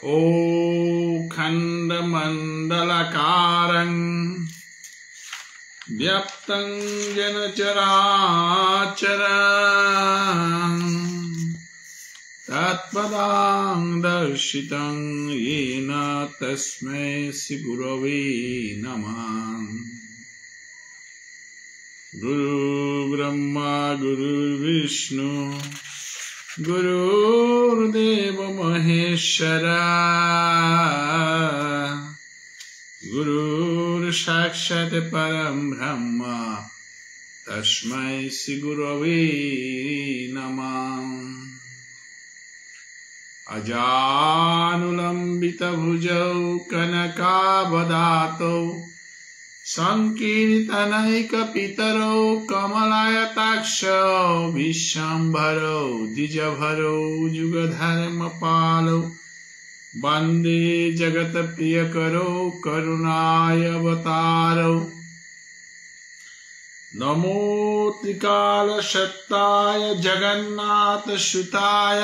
ओ खंडमंडलकारं व्याप्तं येन चराचरं तत्पदां दर्शितं येन तस्मै श्री गुरवे नमः। गुरु ब्रह्मा गुरुर्विष्णु गुरुर्देव महेश्वरा गुरुर्साक्षात् परं ब्रह्म तस्मै श्री गुरवे नमः। अजानुलंबितभुजौ कनकावदातौ संकीर्तनैकपितरौ कमलायताक्षौ विश्वम्भरौ द्विजभरौ युगधर्मपालौ वन्दे जगत्प्रियकरौ करुणावतारौ। नमो त्रिकालशक्ताय जगन्नाथसुताय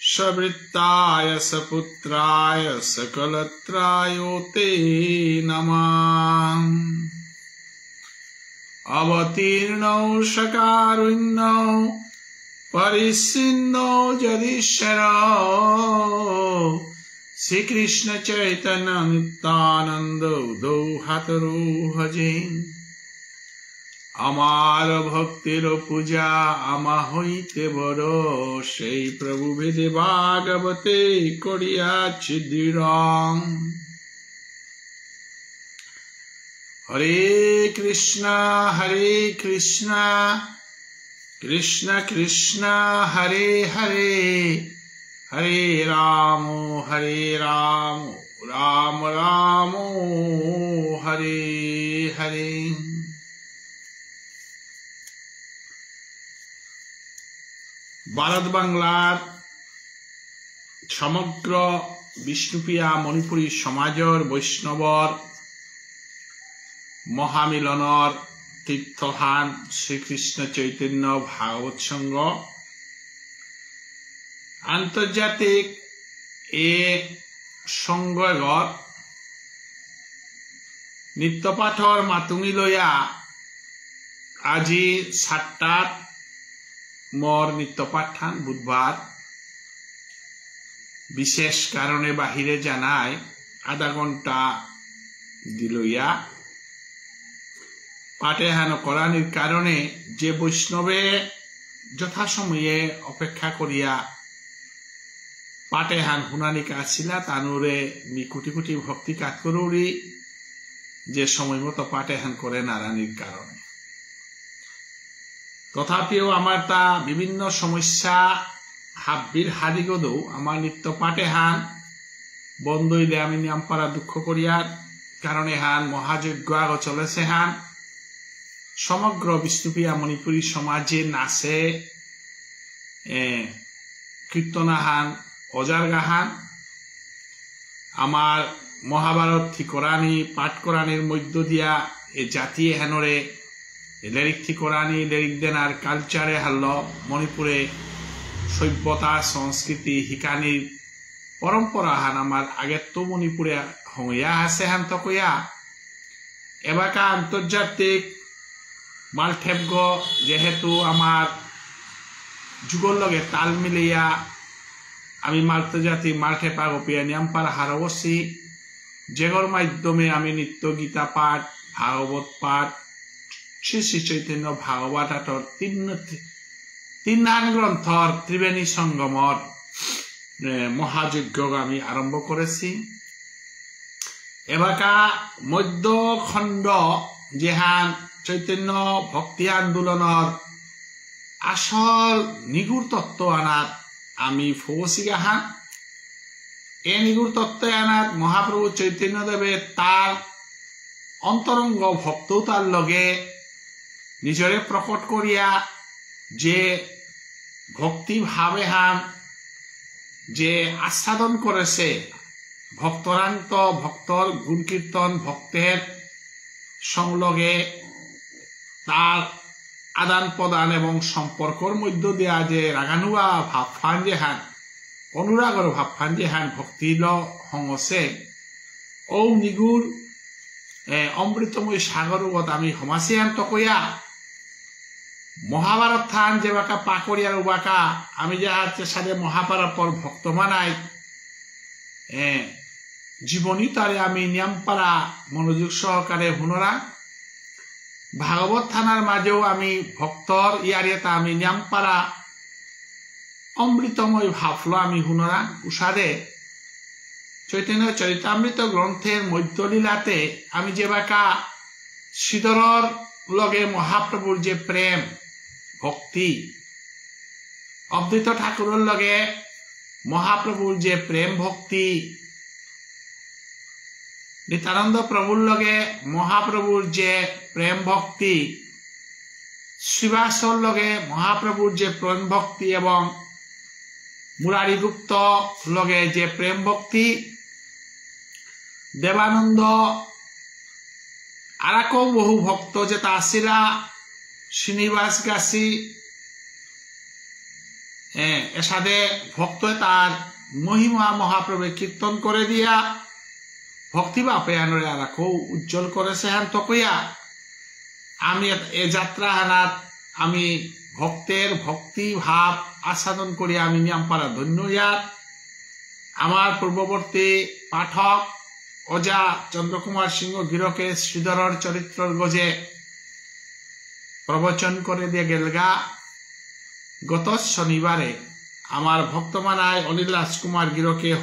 सवृत्ताय सपुत्राय सकलत्रायोते नमः। अवतीर्णौ सकारुण्यौ परिच्छिन्नौ जगदीश्वरौ श्रीकृष्ण चैतन्य नित्यानंद उदौ हातरो भजे। আমার ভক্তির পূজা আমা হইতে বড় সেই প্রভু ভেদে ভাগবতে করিয়াছি দৃঢ়। হরে কৃষ্ণ কৃষ্ণ কৃষ্ণ হরে হরে হরে রাম রাম রাম হরে হরে। ভারত বাংলার সমগ্র বিষ্ণুপ্রিয়া মণিপুরী সমাজৰ বৈষ্ণৱৰ মহামিলনৰ তীৰ্থস্থান শ্ৰীকৃষ্ণ চৈতন্য ভাগৱত সংঘ আন্তর্জাতিক এই সংঘৰ নিত্যপাঠৰ মাতুঙি লৈয়া আজি 7টাত मोर नित्य पाठान बुधवार विशेष कारणे बाहिरे जानाय आधा घंटा दिलैया पाठेहान करानिर कारणे जे वैष्णवे यथासमये अपेक्षा करिया पाठेहान हुनानिका आसिला तानुरे मी कोटी कोटी भक्ति काज करूरी जे समय मतो पाठेहान करे नारानिर कारणे। तथापिও আমার তা বিভিন্ন সমস্যা হাব্বির হাদিগদৌ আমার নিত্য পাঠে হান বন্ধইলে আমি নিয়ামপাড়া দুঃখ করিয়ার কারণে হান মহাযজ্ঞ আগ চলেছে হান সমগ্র বিষ্ণুপ্রিয়া মণিপুরী সমাজে নাচে কীর্তনা হান অজার গাহান আমার মহাভারত ঠিকরানি পাঠ করানির মধ্য দিয়া এ জাতীয় হেনরে লিরিক ঠিকরানি লিরিক দেনার কালচারে হাল্ল মণিপুরে সভ্যতা সংস্কৃতি শিকানির পরম্পরা হান আমার আগের তো মণিপুরে হইয়া আছে হান তকইয়া এবাকা আন্তর্জাতিক মালঠেবগ যেহেতু আমার যুগর লগে তাল মিলিয়া আমি আন্তর্জাতিক মালঠেপা গপিয়া নিয়ামপাড়া হারবসি যেগর মাধ্যমে আমি নিত্য গীতা পাঠ ভাগবত পাঠ শ্রী শ্রী চৈতন্য ভাগবতাটর তিন গ্রন্থর ত্রিবেণী সঙ্গমর মহাযজ্ঞ আমি আরম্ভ করেছি। এবাকা মধ্যখণ্ড যেহান চৈতন্য ভক্তি আন্দোলনের আসল নিগুড় তত্ত্ব আনাত আমি ফবসি গাহান এই নিগুড় তত্ত্ব আনাত মহাপ্রভু চৈতন্যদেবে তার অন্তরঙ্গ ভক্ত তার লগে নিজরে প্রকট করিয়া যে ভক্তি ভাবে হান যে আস্বাদন করেছে ভক্তরান্ত ভক্তর গুণ কীর্তন ভক্তের সংলগে তার আদান প্রদান এবং সম্পর্কর মধ্য দিয়া যে রাগানুয়া ভাব ফান যে হান অনুরাগর ভাব ফান্দি হান ভক্তি ল হংসে ও নিগুর অমৃতময় সাগরগত আমি হমাসি হান তকয়া মহাভারত থান যে বাকা পাকড়িয়ার উবাকা আমি যে আছে সাথে মহাভারত পর ভক্ত মানাই জীবনী তারে আমি নিয়মপাড়া মনোযোগ সহকারে হুনরা ভাগবত থানার মাঝেও আমি ভক্তর ইয়ারিয়াতা আমি নিয়মপাড়া অমৃতময় ভাবলো আমি হুনরা উষাদে চৈতন্য চরিতামৃত গ্রন্থের মধ্যলীলাতে আমি যে বাকা শ্রীধরর লগে মহাপ্রভুর যে প্রেম ভক্তি অদ্বৈত ঠাকুরের লগে মহাপ্রভুর যে প্রেম ভক্তি নিত্যানন্দ প্রভুর লগে মহাপ্রভুর যে প্রেম ভক্তি শ্রীবাসর লগে মহাপ্রভুর যে প্রেম ভক্তি এবং মুরারি গুপ্ত লগে যে প্রেম ভক্তি দেবানন্দ আরাকো বহু ভক্ত যেটা আসিলা শ্রীনিবাস গাছি এসাদে ভক্ত তার মহিমা মহাপ্রভু কীর্তন করে দিয়া ভক্তি বা পেয়ানরে আরাকো উজ্জ্বল করেছে হান তকইয়া আমি এ যাত্রা হানাত আমি ভক্তের ভক্তি ভাব আস্বাদন করি আমি নিয়মপাড়া ধন্য ইয়াত আমার পূর্ববর্তী পাঠক অজা চন্দ্রকুমার সিংহ গিরকে শ্রীধরর চরিত্রর গজে প্রবচন করে দিয়ে গেলগা গত শনিবারে আমার ভক্তমানায় অনিল রাজকুমার গিরকে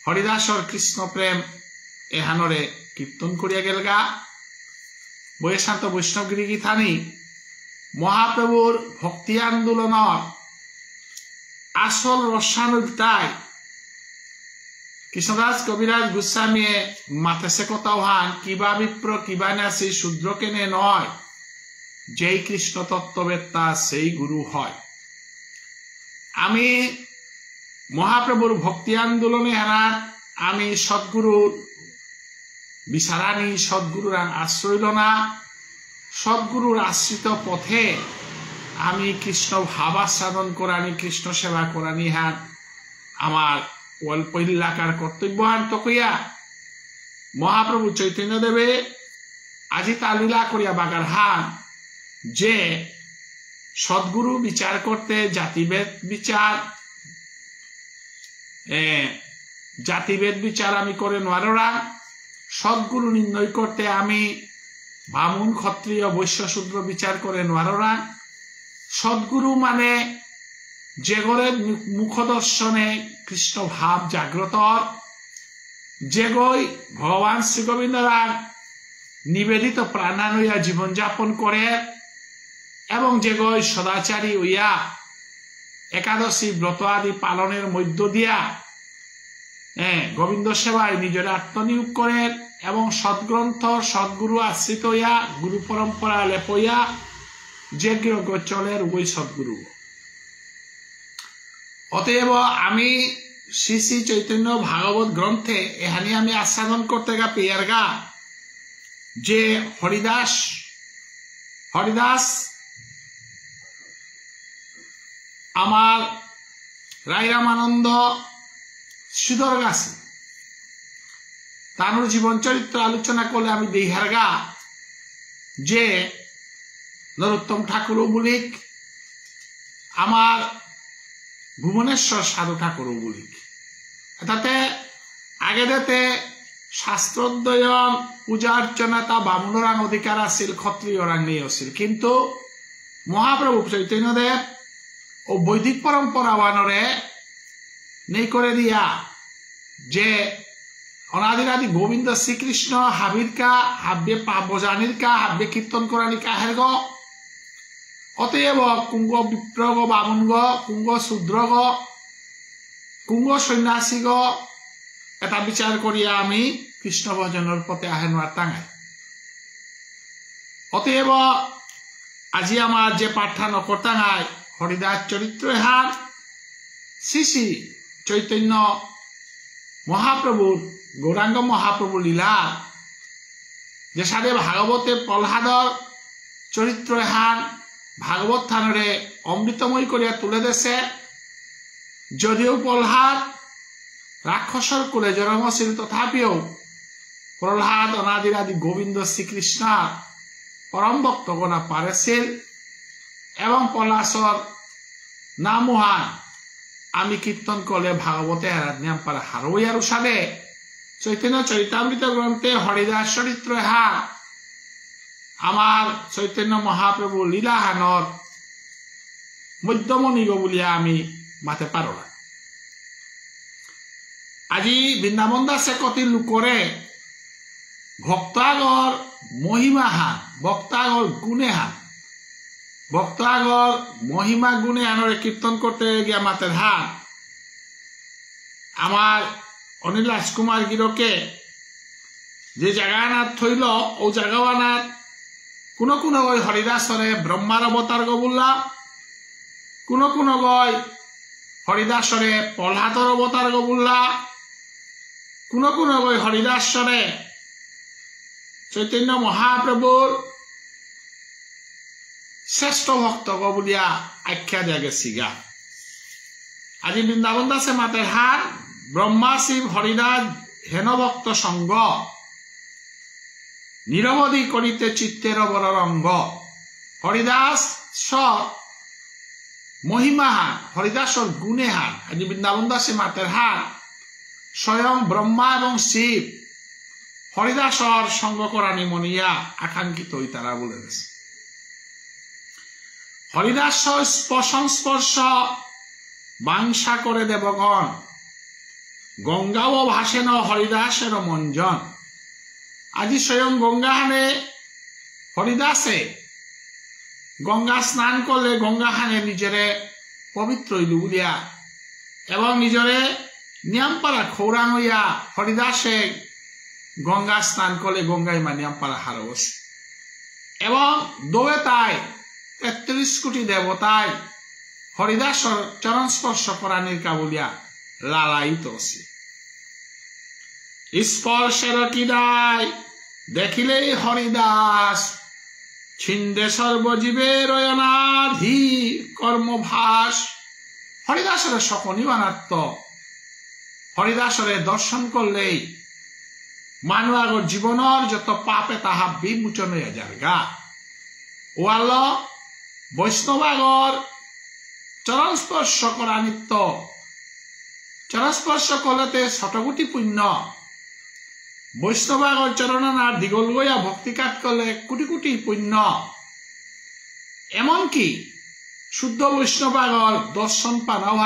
হরিদাসর কৃষ্ণ প্রেম এহানরে কীর্তন করিয়া গেলগা বৈশান্ত বৈষ্ণবগিরি গীতানি মহাপ্রভুর ভক্তি আন্দোলনের আসল রসানুটাই কৃষ্ণদাস কবিরাজ গোস্বামীয়ে মাথেছে কথাও হান কিবা বিপ্র কিবা নাসি শূদ্র কেনে নয় যেই কৃষ্ণ তত্ত্ববেত্তা সেই গুরু হয় আমি মহাপ্রভুর ভক্তি আন্দোলনে হানার আমি সদ্গুরুর বিচারানি সদ্গুরুর আশ্রয় লনা সদ্গুরুর আশ্রিত পথে আমি কৃষ্ণ ভাবাস্বাদন করানি কৃষ্ণ সেবা করানি হান আমার পহিলাকার কর্তব্য হান তকইয়া মহাপ্রভু চৈতন্য দেবে আজি তালীলা করিয়া বাগার হান যে সদ্গুরু বিচার করতে জাতিভেদ বিচার আমি করে নোয়ারা সদ্গুরু নির্ণয় করতে আমি বামুন ক্ষত্রিয় বৈশ্য শূদ্র বিচার করে নোয়ারা সদ্গুরু মানে যে গড়ে মুখদর্শনে কৃষ্ণ ভাব জাগ্রত যে গই ভগবান শ্রী গোবিন্দরা নিবেদিত প্রাণান হইয়া জীবনযাপন করে এবং যে গই সদাচারী হইয়া একাদশী ব্রত আদি পালনের মধ্য দিয়া গোবিন্দ সেবায় নিজের আত্মনিয়োগ করেন এবং সদ্গ্রন্থ সদ্গুরু আশ্রিত হইয়া গুরু পরম্পরা লেপইয়া যে চলের ওই সদ্গুরু অতএব আমি শ্রী শ্রী চৈতন্য ভাগবত গ্রন্থে এহানি আমি আস্বাদন করতে গা পেয়ার গা যে হরিদাস আমার রাইরামানন্দ শ্রীধর গাছি তানুর জীবন চরিত্র আলোচনা করলে আমি দেহার গা যে নরোত্তম ঠাকুর বলিক আমার ভুবনেশ্বর সাধু ঠাকুর বলিক তাতে আগে দেতে শাস্ত্রোদ্যয়ন পূজা অর্চনা তা বামুনরাং অধিকার আছিল ক্ষত্রিয়রাং নেই আছিল কিন্তু মহাপ্রভু চৈতন্যদেব ও বৈদিক পরম্পরা বানরে নেই করে দিয়া যে অনাদিরাদি গোবিন্দ শ্রীকৃষ্ণ হাবিরকা হাব্যে বজানিরকা হাব্যে কীর্তন করানিকা হেরগ অতএব কুঙ্গ বিপ্রগ বামুনগ কুঙ্গ শূদ্রগ কুঙ্গ সন্ন্যাসীগ এটা বিচার করিয়া আমি কৃষ্ণ ভজনের পথে আহেনোয়ার টাঙাই অতএব আজি আমার যে পাঠ্যান করতাঙায় হরিদাস চরিত্র হার শ্রী শ্রী চৈতন্য মহাপ্রভুর গৌরাঙ্গ মহাপ্রভু লীলা যে সাথে ভাগবতে প্রহ্লাদর চরিত্র হান ভাগবত থানরে অমৃতময় করিয়া তুলে দেছে যদিও প্রহ্লাদ রাক্ষসর কুলে জন্ম ছিল, তথাপিও প্রহ্লাদ অনাদিরাদি গোবিন্দ শ্রীকৃষ্ণ পরম ভক্তগণা পারেছিল এবং পলাশর নামহান আমি কীর্তন করলে ভাগবতে আরাধনাম পারা হারইয়ার সালে চৈতন্য চরিতামৃত গ্রন্থে হরিদাস চরিত্র হার আমার চৈতন্য মহাপ্রভু লীলাহানর মধ্যমণিগ বলিয়া আমি মাতে পারো না। আজি বৃন্দাবন দাসে কতি লোকরে ভক্তাগর মহিমা হান, ভক্তাগর গুণে হান, ভক্তাগর মহিমা গুণে আনরে কীর্তন করতে গিয়া মাতের হান আমার অনিল রাজকুমার গিরকে যে জায়গানাথ থইল ও জায়গানাথ কোন কোন গই হরিদাসরে ব্রহ্মার অবতার গবুল্লা, কোন কোন গই হরিদাসরে প্রহ্লাদর অবতার গবুল্লা, কোন কোন গই হরিদাসরে চৈতন্য মহাপ্রভুর শ্রেষ্ঠ ভক্ত গবুলিয়া আখ্যা দিয়া গেছি গা। আজি বৃন্দাবন দাসে মাতের হার ব্রহ্মা শিব হরিদাস হেন ভক্ত সঙ্গ নিরবধি করিতে চিত্তের বররঙ্গ। হরিদাস মহিমা হান, হরিদাসর গুণে হান। আজি বৃন্দাবন দাসে মাতের হার স্বয়ং ব্রহ্মা এবং শিব হরিদাসর সঙ্গ করানি মনিয়া আকাঙ্ক্ষিত তারা বলে গেছে। হরিদাস সংস্পর্শ বাংসা করে দেবগণ, গঙ্গাও ভাসেন হরিদাসের মঞ্জন। আজি স্বয়ং গঙ্গাহানে হরিদাসে গঙ্গা স্নান করলে গঙ্গাহানে নিজেরে পবিত্র হইল বলিয়া এবং নিজরে নিয়ামপাড়া খৌরাং হইয়া হরিদাসে গঙ্গা স্নান করলে গঙ্গায় মা নিয়ামপাড়া হার বসে এবং দৌড়ে তাই ৩৩ কোটি দেবতায় হরিদাসর চরণ স্পর্শ করানির কাবুলিয়া লালায়িত আছে। স্পর্শের কিদায় দেখিলেই হরিদাস, ছিন্দে সর্বজীবের অনাধি কর্মভাস। হরিদাসের সকনিবানার্থ হরিদাসরে দর্শন করলেই মানুষের জীবনের যত পাপে তাহা বিমোচন হয়ে যার গা। ওয়াল বৈষ্ণবাগর চরণ স্পর্শ করা নিত্য, চরণ স্পর্শ করলেতে শতকোটি পুণ্য। বৈষ্ণবাগর চরণার দীঘল গইয়া ভক্তিকাত করলে কোটি কোটি পুণ্য। এমনকি শুদ্ধ বৈষ্ণবাগর দর্শন পানাও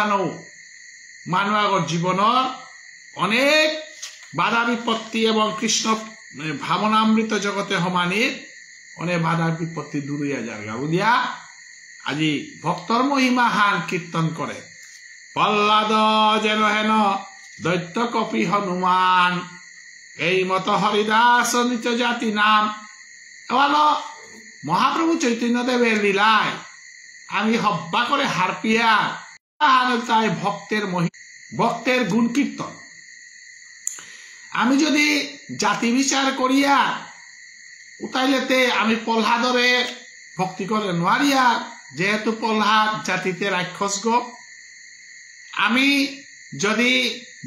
মানুষের জীবনের অনেক বাধা বিপত্তি এবং কৃষ্ণ ভাবনামৃত জগতে সমানির অনেক বাধা বিপত্তি দূর হইয়া যার বুলিয়া আজি ভক্তর মহিমা হান কীর্তন করে। প্রহ্লাদ যেন হেন দৈত্য কপি হনুমান, এই মত হরিদাস নিচ জাতি নাম। এবার মহাপ্রভু চৈতন্য দেবের লীলায় আমি হব্বা করে হারপিয়া তাই ভক্তের গুণ কীর্তন। আমি যদি জাতি বিচার করিয়া উতাইলেতে আমি প্রহ্লাদরে ভক্তি করে নোয়ারিয়া, যেহেতু প্রহ্লাদ জাতিতে রাক্ষস গো। আমি যদি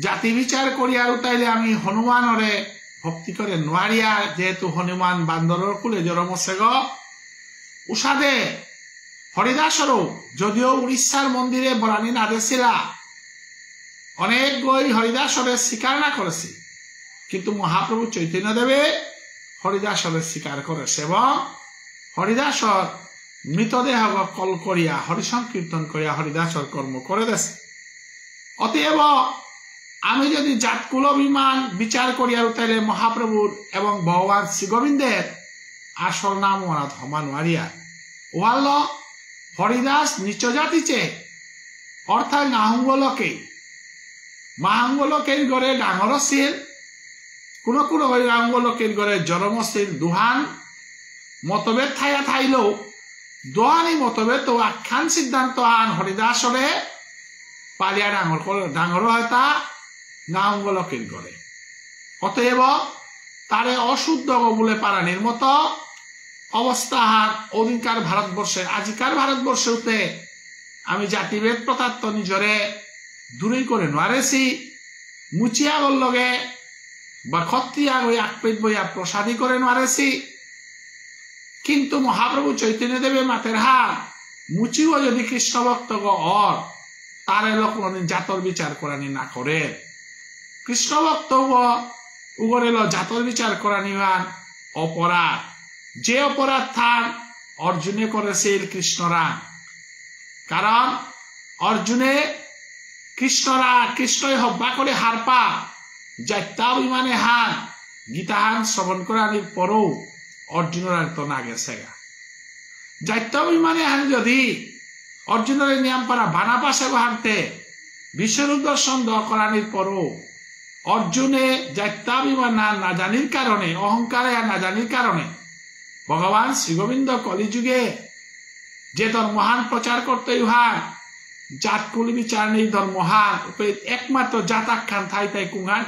জাতি বিচার করিয়া উতাইলে আমি হনুমানরে ভক্তি করে নোয়ারিয়া, যেহেতু হনুমান বান্দরের কুলে জন্মছে গ। উষাদে হরিদাসরও যদিও উড়িষ্যার মন্দিরে বরানি না দিছিলা, অনেক গই হরিদাসরে স্বীকার না করেছি, কিন্তু মহাপ্রভু চৈতন্য দেবে হরিদাসরে স্বীকার করেছে এবং হরিদাসর মৃতদেহ কল করিয়া হরিসংকীর্তন করিয়া হরিদাসর কর্ম করে দেছে। অতএব আমি যদি জাতকুল অভিমান বিচার করিয়া উঠাইলে মহাপ্রভুর এবং ভগবান শ্রী গোবিন্দের আসল নাম অনাথ হমান মারিয়া ওয়াল হরিদাস নিচ জাতিছে, অর্থাৎ মাহাঙ্গলকের গড়ে ডাঙর ছিল, কোন কোন গাঙ্গলকের গড়ে জন্মশীল দুহান মতভেদ থাইয়া থাইলেও দোয়ানি মতভেদ তো আখ্যান সিদ্ধান্ত আন হরিদাসরে পালিয়া ডাঙর হয় তা গাঙ্গলকের গড়ে। অতএব তারে অশুদ্ধ বলে পারানির মতো অবস্থা হার অধিকার ভারতবর্ষে আজিকার ভারতবর্ষে আমি জাতিভেদ প্রতাত্ত নিজরে দূরে করে নোৱাৰেছি মুচিয়া গল লগে বা খত্রিয়া গৈ আকপেট বইয়া প্রসাদী করে নোৱাৰেছি কিন্তু মহাপ্রভু চৈতন্য দেবে মাতের হাত মুচিও যদি কৃষ্ণ ভক্ত অর তারে লোক জাতর বিচার করানি না করে কৃষ্ণ ভক্ত উগরে জাতর বিচার করানি অপরাধ যে অপরাধ থান অর্জুনে করেছিল কৃষ্ণরা কারণ অর্জুনে কৃষ্ণই হব্বা করে হারপা যাত্রা বিমানে হান গীতা হান শ্রবণ করানির পরও অর্জুনের তো না গেছে গা যাত্রা বিমানে হান যদি অর্জুনের নিয়ম পারা বানা পাশে হারতে বিশ্বরূপ দর্শন করানির পরও অর্জুনে যাত্রা বিমান না জানির কারণে অহংকারে না জানির কারণে ভগবান শ্রীগোবিন্দ কলিযুগে যে ধর্মহান প্রচার করতে ইহান জাতকুল বিচার নেই ধর্মহান একমাত্র জাতাখ্যান থাই তাই কুঙ্গার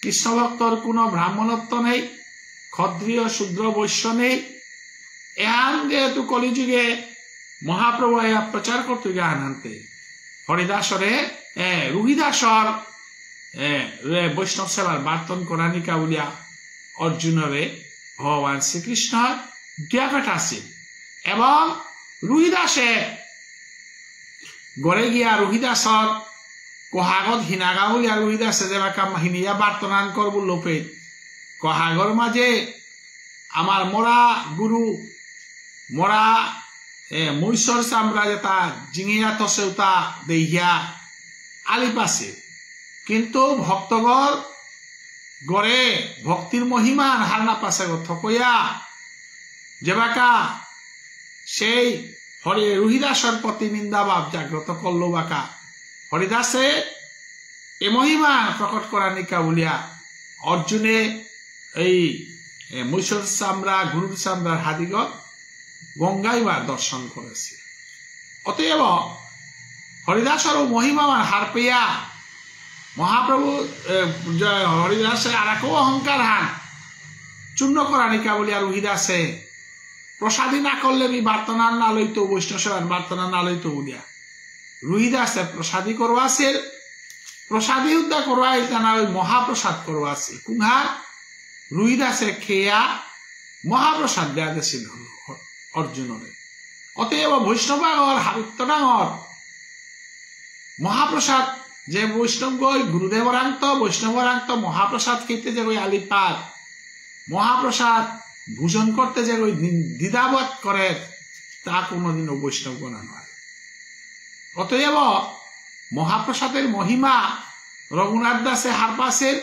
কৃষ্ণ ভক্তর কোনো ব্রাহ্মণত্ব নেই ক্ষত্রিয় শূদ্র বৈশ্য নেই এহান যেহেতু কলিযুগে মহাপ্রভু প্রচার করতে গান আনতে হরিদাসরে রুহিদাসর বৈষ্ণব সেবার বার্তন করানিকা বলিয়া অর্জুনরে ভগবান শ্রীকৃষ্ণ জ্ঞাপট আছিল এবং রুহিদাসে গড়ে গিয়া রুহিদাসর কহাগত হিনাগা বলিয়া রুহিদাসে যেবাকা হিনিয়া বার্তনান করব লোপে কহাগর মাঝে আমার মরা গুরু মরা মৈশর চামড়া যেটা জিঙিয়া তসেউতা দেহিয়া আলিপাছে কিন্তু ভক্তগর গড়ে ভক্তির মহিমান হার না পাশে থকইয়া যেবাকা সেই রুহিদাসের প্রতি নিন্দাভাব জাগ্রত করল বাকা হরিদাসে এ মহিমা প্রকট করা নিকা বলিয়া অর্জুনে এই মৈশর চামড়া গুরুর চামড়ার হাদিগত গঙ্গাইবার দর্শন করেছে অতএব হরিদাসের মহিমামান হার পেয়া মহাপ্রভু হরিদাসে আর এক অহংকার হান চূর্ণ করা নিকা বলিয়া রুহিদাসে প্রসাদী না করলে আমি বার্তনার না লইতো বৈষ্ণব বার্তনা না লইতো বলিয়া রুহিদাসে প্রসাদী করবা আছিল প্রসাদী উদ্ধার করবা না ওই মহাপ্রসাদ করবা আছিল কুঙ্হার রুহিদাসে খেয়া মহাপ্রসাদ দেয়া দিছিল অর্জুনরে অতএব বৈষ্ণব ডাঙর হাবিত্য ডাঙর মহাপ্রসাদ যে বৈষ্ণব গই গুরুদেবরান্ত বৈষ্ণবরান্ত মহাপ্রসাদ খেতে যে ওই আলিপাত মহাপ্রসাদ ভূষণ করতে যে ওই দ্বিধাবোধ করে তা কোনোদিনও বৈষ্ণব গোনা নয় অতএব মহাপ্রসাদের মহিমা রঘুনাথ দাসে হারপাসের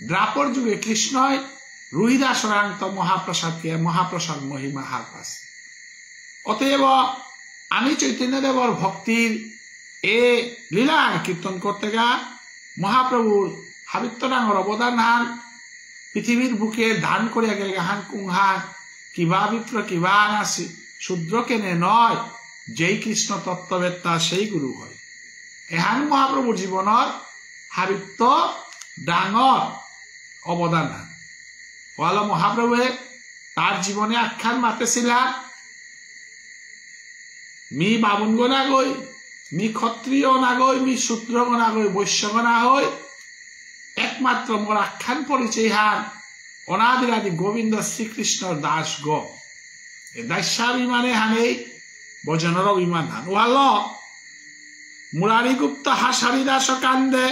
দ্রাপর যুগে কৃষ্ণয় রুহিদাসরান্ত মহাপ্রসাদকে মহাপ্রসাদ মহিমা হারপাস অতএব আমি চৈতন্যদেবর ভক্তির এ লীলা কীর্তন করতে গা মহাপ্রভুর হাবিত্য ডাঙর অবদান হান পৃথিবীর বুকে ধান করিয়া গেলে হান কুংহান কিবা বিপ্র কিবা নাসি শূদ্র কেনে নয় যেই কৃষ্ণ তত্ত্ববেত্তা সেই গুরু হয় এহান মহাপ্রভুর জীবনের হাবিত্য ডাঙর অবদান হান ওয়ালা মহাপ্রভুয়ে তার জীবনে আখ্যান মাতেছিলেন মি বামুনগো না গই মি ক্ষত্রিয় না গই মি শূদ্রগো না গই বৈশ্যগো না হই একমাত্র মোর আখ্যান পরিচয় হান অনাদিরাদি গোবিন্দ শ্রীকৃষ্ণর দাস গ এ দাস্যাভিমানে হান এই ভজনের অভিমান হান ওয়াল মুরারি গুপ্ত হাসারি দাস কান্দে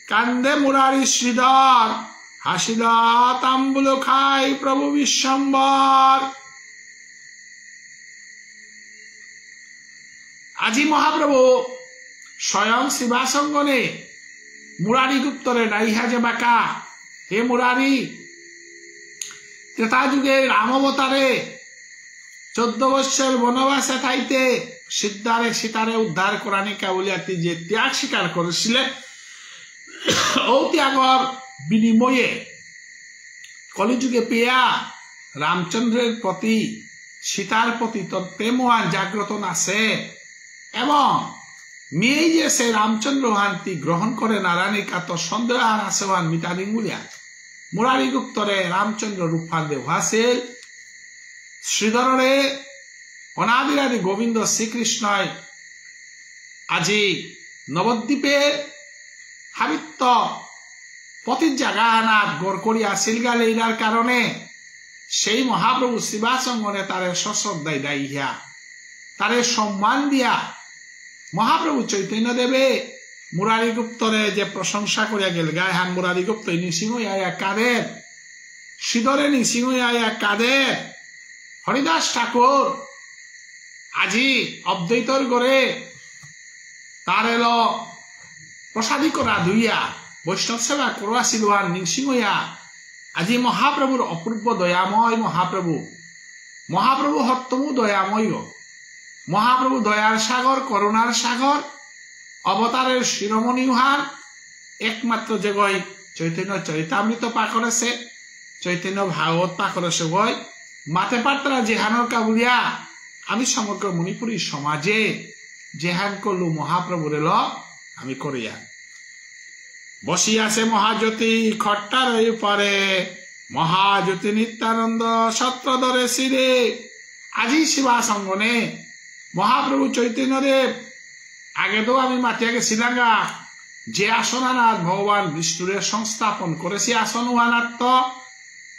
কান্দে মুরারি শ্রীধর হাসিল তাম্বুল খাই প্রভু বিশ্বম্বর আজি মহাপ্রভু স্বয়ং শিবাসঙ্গনে মুরারি গুপ্তরে নাইহা যে বাকা হে মুরারি ত্রেতা যুগে রামবতারে 14 বৎসর বনবাসে থাইতে সিদ্ধারে সীতারে উদ্ধার করানিকা বলিয়া যে ত্যাগ স্বীকার করেছিলেন ও ত্যাগর বিনিময়ে কলিযুগে পেয়া রামচন্দ্রের প্রতি সীতার প্রতি তোর প্রেমওয়ান জাগ্রত আছে এবং মেয়ে যে সে রামচন্দ্র হান্তি গ্রহণ করে নারায়ণী কাত সন্দেহ আর আসেওয়ান মিতানি মুলিয়া মুরারি গুপ্তরে রামচন্দ্র রূপান দেওয়াছিল শ্রীধরে অনাদিরাদি গোবিন্দ শ্রীকৃষ্ণয় আজি নবদ্বীপের হাবিত্য প্রতি জায়গাহানাত গড় করিয়া সিলগাল এইটার কারণে সেই মহাপ্রভু শিবাসঙ্গনে তারে সশ্রদ্ধায় দাইয়া তারে সম্মান দিয়া মহাপ্রভু চৈতন্য দেবে মুরারি গুপ্তরে যে প্রশংসা করিয়া গেল গায়ে হান মুরারি গুপ্ত নিসিংহ আয়া কাদের সিদরে নিসিংহ আয়া কাদের হরিদাস ঠাকুর আজি অদ্বৈতর গড়ে তার এলো প্রসাদী করা ধুইয়া বৈষ্ণব সেবা করোয়া সিলুয়ার নিসিংহয়া আজি মহাপ্রভুর অপূর্ব দয়াময় মহাপ্রভু হত্তমু দয়াময় মহাপ্রভু দয়ার সাগর করুণার সাগর অবতারের শিরোমণি উহার একমাত্র যে গই চৈতন্য চরিতামৃত পাঠ করেছে চৈতন্য ভাগবত পাঠ করেছে গই মাতে পাত্রা জেহানোর কাবুলিয়া আমি সমগ্র মণিপুরী সমাজে জেহান করলু মহাপ্রভুর এল আমি করিয়া বসিয়াছে মহাজ্যোতি খট্টার পরে মহাজ্যোতি নিত্যানন্দ সত্রধরে শিরে আজি শিবাসঙ্গনে মহাপ্রভু চৈতন্যদেব আগে তো আমি মাটিয়া গেছিলাম যে আসনানাথ ভগবান বিষ্ণুরের সংস্থাপন করেছি আসন উহানাথ তো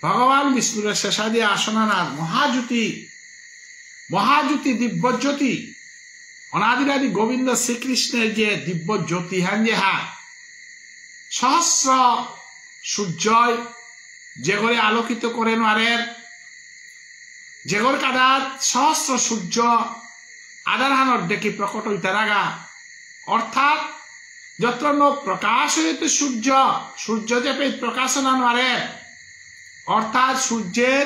ভগবান বিষ্ণুরের শেষাদি আসনানাথ মহাজ্যোতি দিব্যজ্যোতি অনাদিরাদি গোবিন্দ শ্রীকৃষ্ণের যে দিব্যজ্যোতি হ্যান যে হা সহস্র সূর্যয় যে ঘরে আলোকিত করে নারের যে ঘর কাদার সহস্র সূর্য আদার হানর দেখি প্রকট হইতে রাগা অর্থাৎ যত্র ন প্রকাশ হইতে সূর্য যে পেয়ে প্রকাশনা নারে অর্থাৎ সূর্যের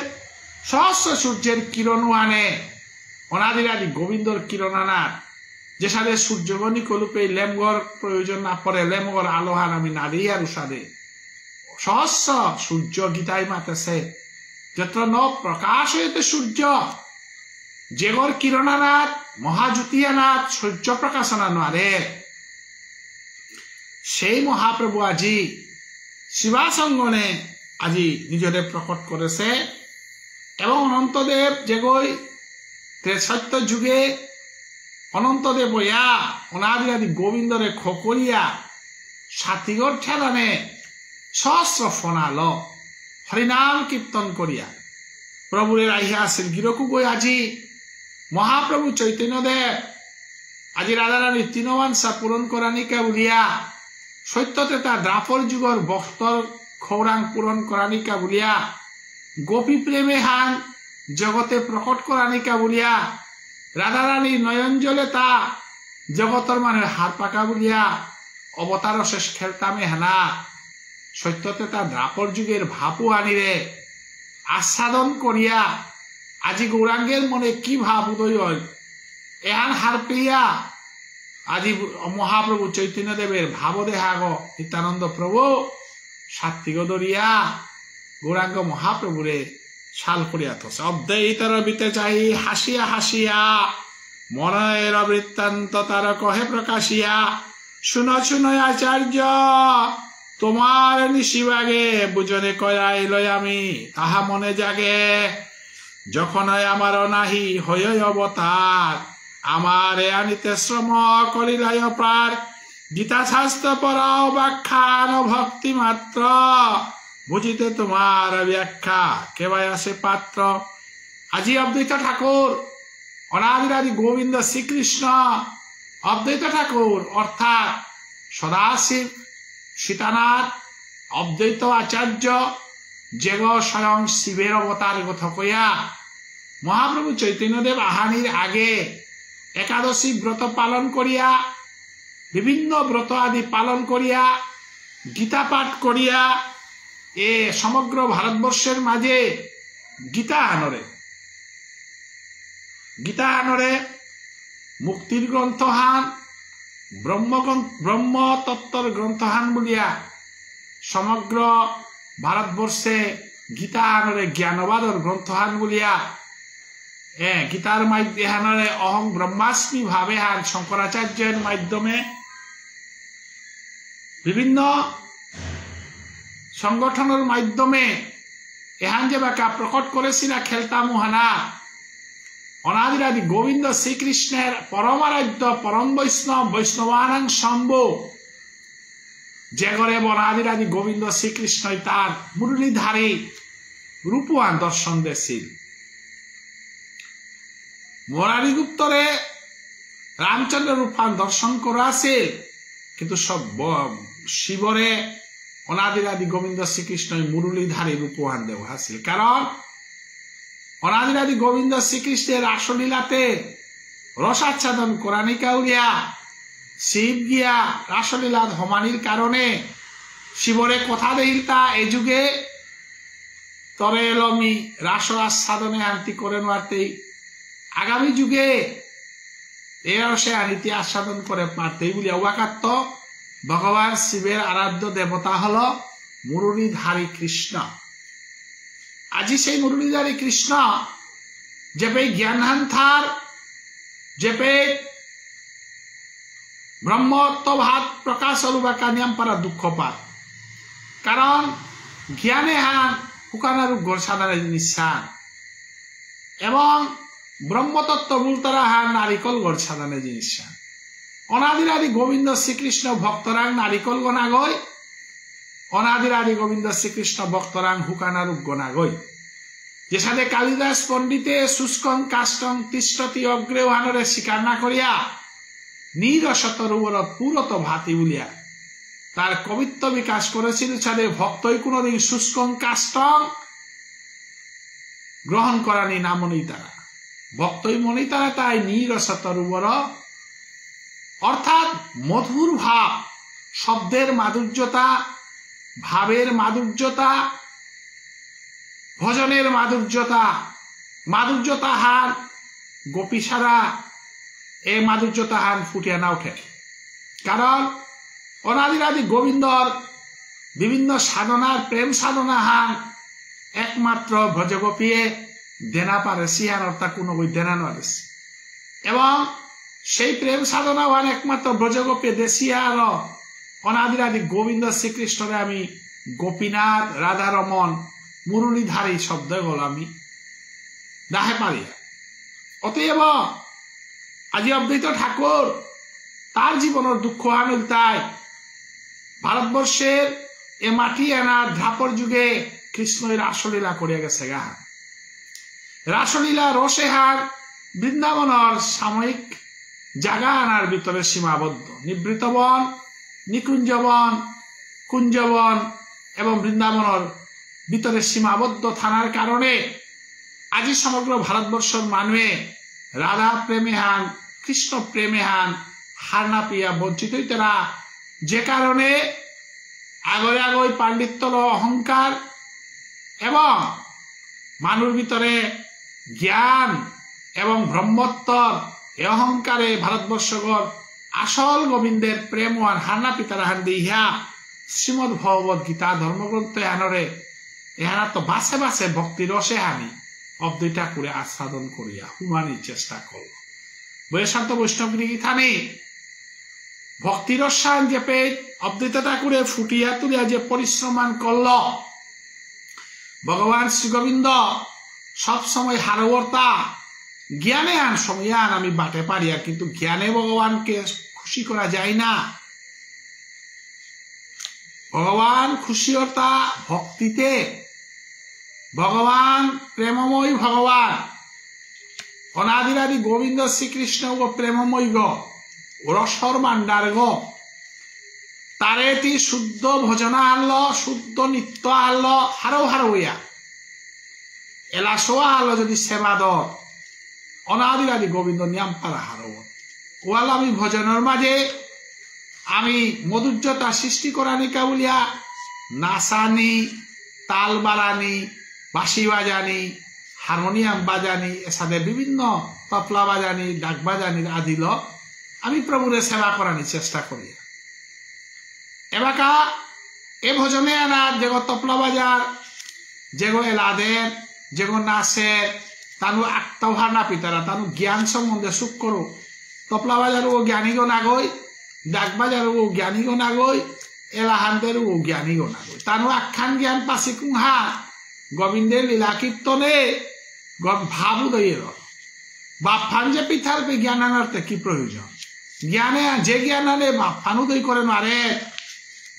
সহস্র সূর্যের কিরণ আনে অনাদিরাদি গোবিন্দর কিরণ আনার যে সাথে সূর্যগণি কলুপে লেমগর প্রয়োজন না পড়ে লেমগর আলোহান আমি না দিই আর উষাদে সহস্র সূর্য গীতায় মাতেছে যত্র ন প্রকাশ হইতে সূর্য যেগর কিরণানাথ মহাজ্যোতিয়ানাথ সূর্য প্রকাশনা নারে সেই মহাপ্রভু আজি শিবাসঙ্গনে আজি নিজেদের প্রকট করেছে এবং অনন্তদেব যেগই সত্য যুগে অনন্তদেব বইয়া অনাদিরাদি গোবিন্দরে খোকরিয়া সাতিগর ঠেলানে সহস্র ফনাল হরিনাম কীর্তন করিয়া প্রভুরের আহিয়া শ্রীগিরকু গই আজি মহাপ্রভু চৈতন্যদেব আজি রাধারানীর তৃণবাঞ্ছা পূরণ করানিকা বলিয়া সত্যতে তার দ্রাপর যুগর ভক্তর খৌরাং পূরণ করানিকা বলিয়া গোপী প্রেমে হান জগতে প্রকট করানিকা বলিয়া রাধারানীর নয়ন জলে তা জগতর মানে হার পাকা বলিয়া অবতার শেষ খেলতামে হানা সত্যতে তার দ্রাপর যুগের ভাপু আনিরে আস্বাদন করিয়া আজি গৌরাঙ্গের মনে কি ভাব উদয় হয় এহান হার পেয়া আজি মহাপ্রভু চৈতন্যদেবের ভাব দেহাগ নিত্যানন্দ প্রভু সাত্বিক দরিয়া গৌরাঙ্গ মহাপ্রভুরে শাল করিয়া থসে অদ্বৈতর বিতে চাই হাসিয়া হাসিয়া মনের বৃত্তান্ত তার কহে প্রকাশিয়া শুনো শুনো আচার্য তোমার নিশিবাগে বুঝনে কয়াইল আমি তাহা মনে জাগে যখন আমার নাহি হই অবতার আমার আনিতে শ্রম করিলাই প্রার গীতা শাস্ত্র পড়াও ব্যাখ্যান ভক্তি মাত্র বুঝিতে তোমার ব্যাখ্যা কেবাই আসে পাত্র আজি অদ্বৈত ঠাকুর অনাদিরাদি গোবিন্দ শ্রীকৃষ্ণ অদ্বৈত ঠাকুর অর্থাৎ সদাশিব সীতানাথ অদ্বৈত আচার্য যেগ স্বয়ং শিবের অবতার কথা কইয়া মহাপ্রভু চৈতন্যদেব আহানির আগে একাদশী ব্রত পালন করিয়া বিভিন্ন ব্রত আদি পালন করিয়া গীতা পাঠ করিয়া এ সমগ্র ভারতবর্ষের মাঝে গীতা আনরে মুক্তির গ্রন্থহান ব্রহ্ম তত্ত্বর গ্রন্থহান বলিয়া সমগ্র ভারতবর্ষে গীতা আনরে জ্ঞানবাদর গ্রন্থহান বলিয়া গীতার মাধ্যমে অহং ব্রহ্মাস্মি ভাবে হান শঙ্করাচার্যের মাধ্যমে বিভিন্ন সংগঠনের মাধ্যমে এহান যে বাকা প্রকট করেছিল খেলতামু হানা অনাদিরাদি গোবিন্দ শ্রীকৃষ্ণের পরমারাধ্য পরম বৈষ্ণব বৈষ্ণবানাং শম্ভু যে ঘরে অনাদিরাদি গোবিন্দ শ্রীকৃষ্ণই তার মুরলীধারী রূপবান দর্শন দিয়েছিল। মুরারিগুপ্তরে রামচন্দ্র রূপান দর্শন করা আছিল, কিন্তু সব শিবরে অনাদিরাদি গোবিন্দ শ্রীকৃষ্ণই মুরলীধারী রূপবান দেওয়া আছিল। কারণ অনাদিরাদি গোবিন্দ শ্রীকৃষ্ণের রাসলীলাতে রসাচ্ছাদন কোরআনী কাউলিয়া শিব গিয়া রাসলীলা ধমানির কারণে শিবরে কথা দেইলতা এই যুগে তরে এলমি রাস আস্বাদনে আনতি করে নোয়াতেই আগামী যুগে এ রসে আনিতি আস্বাদন করে পারতেই বলিয়া ওয়াকাত্ত ভগবান শিবের আরাধ্য দেবতা হল মুরলীধারী কৃষ্ণ। আজি সেই মুরলীধারী কৃষ্ণ যেপে জ্ঞানহান্থার যেপে ব্রহ্মত্বভাত প্রকাশ অলুবাকা নিয়ম পারা দুঃখ পার। কারণ জ্ঞানে হান হুকানারূপ গোরসাদারে নিঃসান এবং ব্রহ্মতত্ত্ব মূলতারা হান নারিকল গোরসাদানে জিনিস অনাদিরাদি গোবিন্দ শ্রীকৃষ্ণ ভক্তরাং নারিকল গনাগই অনাদিরাদি গোবিন্দ শ্রীকৃষ্ণ ভক্তরাং হুকানারূপ গনাগই। যে সাথে কালিদাস পণ্ডিতে শুষ্কং কাষ্টং তিষ্ঠতি অগ্রে হানরে স্বীকার না করিয়া নিরসতরুবর পুরত ভাতি বলিয়া তার কবিত্ব বিকাশ করেছিল। সাথে ভক্তই কোনদিন শুষ্কং কাষ্টং গ্রহণ করানি না মনেই তারা ভক্তই মনেই তারা তাই নিরসতরুবর অর্থাৎ মধুর ভাব শব্দের মাধুর্যতা ভাবের মাধুর্যতা ভজনের মাধুর্যতা হার গোপী সারা এই মাধুর্যতা হার ফুটিয়া না ওঠে। কারণ অনাদিরাদি গোবিন্দর বিভিন্ন সাধনার প্রেম সাধনা হান একমাত্র ভজগোপীয়ে দেনা পারে সিহান অর্থাৎ কোনো বই দেনা নয় এবং সেই প্রেম সাধনা হান একমাত্র ব্রজগোপী দেশিয়ার অনাদিরাদি গোবিন্দ শ্রীকৃষ্ণরে আমি গোপীনাথ রাধারমন মুরলীধারী শব্দ বল আমি দাহে পারিয়া। অতএব আজি অদ্বৈত ঠাকুর তার জীবনের দুঃখ আনিল তাই ভারতবর্ষের এ মাটি আনার ধাপর যুগে কৃষ্ণের রাসলীলা করিয়া গেছে গা। রাসলীলা রসেহার বৃন্দাবনের সাময়িক জাগা আনার ভিতরে সীমাবদ্ধ। নিবৃতবন নিকুঞ্জবন কুঞ্জবন এবং বৃন্দাবনের ভিতরে সীমাবদ্ধ থানার কারণে আজি সমগ্র ভারতবর্ষের মানুষে রাধা প্রেমে হান কৃষ্ণ প্রেমে হান হারনা পিয়া বঞ্চিত হইতেরা। যে কারণে আগরে আগই পাণ্ডিত্য অহংকার এবং মানুষ ভিতরে জ্ঞান এবং ব্রহ্মত্বর এ অহংকারে ভারতবর্ষগর আসল গোবিন্দের প্রেম আর হারনা পিতারা হান দিহা শ্রীমদ ভগবত গীতা ধর্মগ্রন্থ হানরে এহানা তো বাসে বাসে ভক্তি রসে হানি অদ্বৈতা করে আস্বাদন করিয়া হুমানির চেষ্টা করল। বৈশান্ত বৈষ্ণবগিরি গীতানি ভক্তি রসায়ন যে পেট অদ্বৈততা করে ফুটিয়া তুলিয়া যে পরিশ্রমান করল ভগবান শ্রী গোবিন্দ সবসময় হারবর্তা জ্ঞানে আন সময়ান আমি বাটে পারিয়া, কিন্তু জ্ঞানে ভগবানকে খুশি করা যায় না। ভগবান খুশি হতা ভক্তিতে। ভগবান প্রেমময় ভগবান অনাদিরাদি গোবিন্দ শ্রীকৃষ্ণ ও প্রেমময় গ রসর মান্ডার গ তারে তি শুদ্ধ ভজনা আনল শুদ্ধ নিত্য আনল হারো হারো হইয়া এলা সোয়া আনল যদি সেবা দ অনাদিরাদি গোবিন্দ নিয়াম পারা হারো ওয়াল আমি ভজনের মাঝে আমি মধুর্যতা সৃষ্টি করানি কাবুলিয়া নাচানি তাল বাড়ানি বাঁশি বাজানি হারমোনিয়াম বাজানি এর সাথে বিভিন্ন তবলা বাজানি ডাক বাজানির আদিল আমি প্রভুরে সেবা করানি চেষ্টা করি। এবাকা এ ভজনে আনা যেগো তবলা বাজার যেগো এলাদের যেগো নাচের তানু আত্মভার না পিতারা তানু জ্ঞান সম্বন্ধে সুখ করো। তবলা বাজার ও জ্ঞানীগো নাগই ডাক বাজার ও জ্ঞানীগো নাগই এলাহানদের ও জ্ঞানীগো নাগই তানু আখ্যান জ্ঞান পাশি কুহা গোবিন্দের লীলা কীর্তনে ভাবু দইয়ের বাপ ফান যে পিঠালপে জ্ঞান আনারতে কি প্রয়োজন? জ্ঞানে যে জ্ঞান আনে বাপ ফান উদয় করে নারে,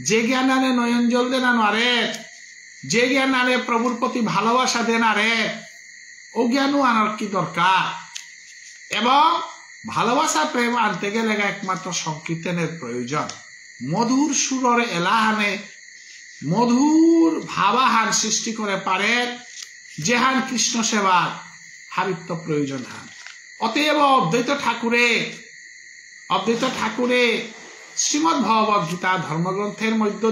যে জ্ঞান আনে নয়ন জল দে না নারে, যে জ্ঞান আনে প্রভুর প্রতি ভালোবাসা দে নারে, ও জ্ঞানও আনার কি দরকার? এবং ভালোবাসা প্রেম আনতে গেলে একমাত্র সংকীর্তনের প্রয়োজন। মধুর সুরের এলাহানে মধুর ভাবাহান সৃষ্টি করে পারে যেহান কৃষ্ণ সেবার হাবিত্ব প্রয়োজন হান। অতএব অদ্বৈত ঠাকুরে শ্রীমদ্ ভগবত গীতা ধর্মগ্রন্থের মধ্য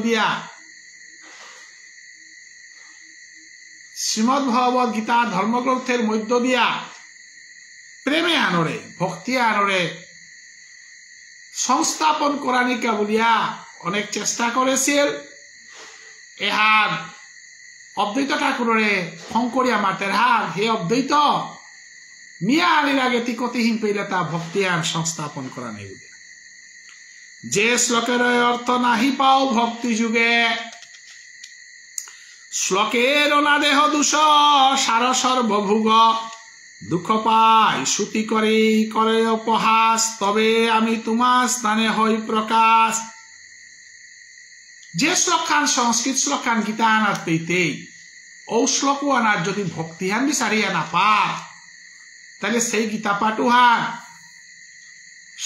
দিয়া প্রেমে আনরে ভক্তি আনরে সংস্থাপন করানিকা বলিয়া অনেক চেষ্টা করেছিল। এহার অদ্বৈত ঠাকুরে শঙ্করিয়া মাতের হার হে অদ্বৈত মিয়া আনির আগে তিকতিহীন পেলে তা ভক্তি আন সংস্থাপন করা নেই বলিয়া। যে শ্লোকের অর্থ নাহি পাও ভক্তি যুগে, শ্লোকের অনাদেহ দূষ সার সর্বভোগ, দুঃখ পাই শ্রুতি করে উপহাস, তবে আমি তোমার স্থানে হই প্রকাশ। যে শ্লোকান সংস্কৃত শ্লোকান গীতা আনার পেতে ও শ্লোক আনার যদি ভক্তিহান বিচারিয়া না পা, তাহলে সেই গীতা পাঠু হান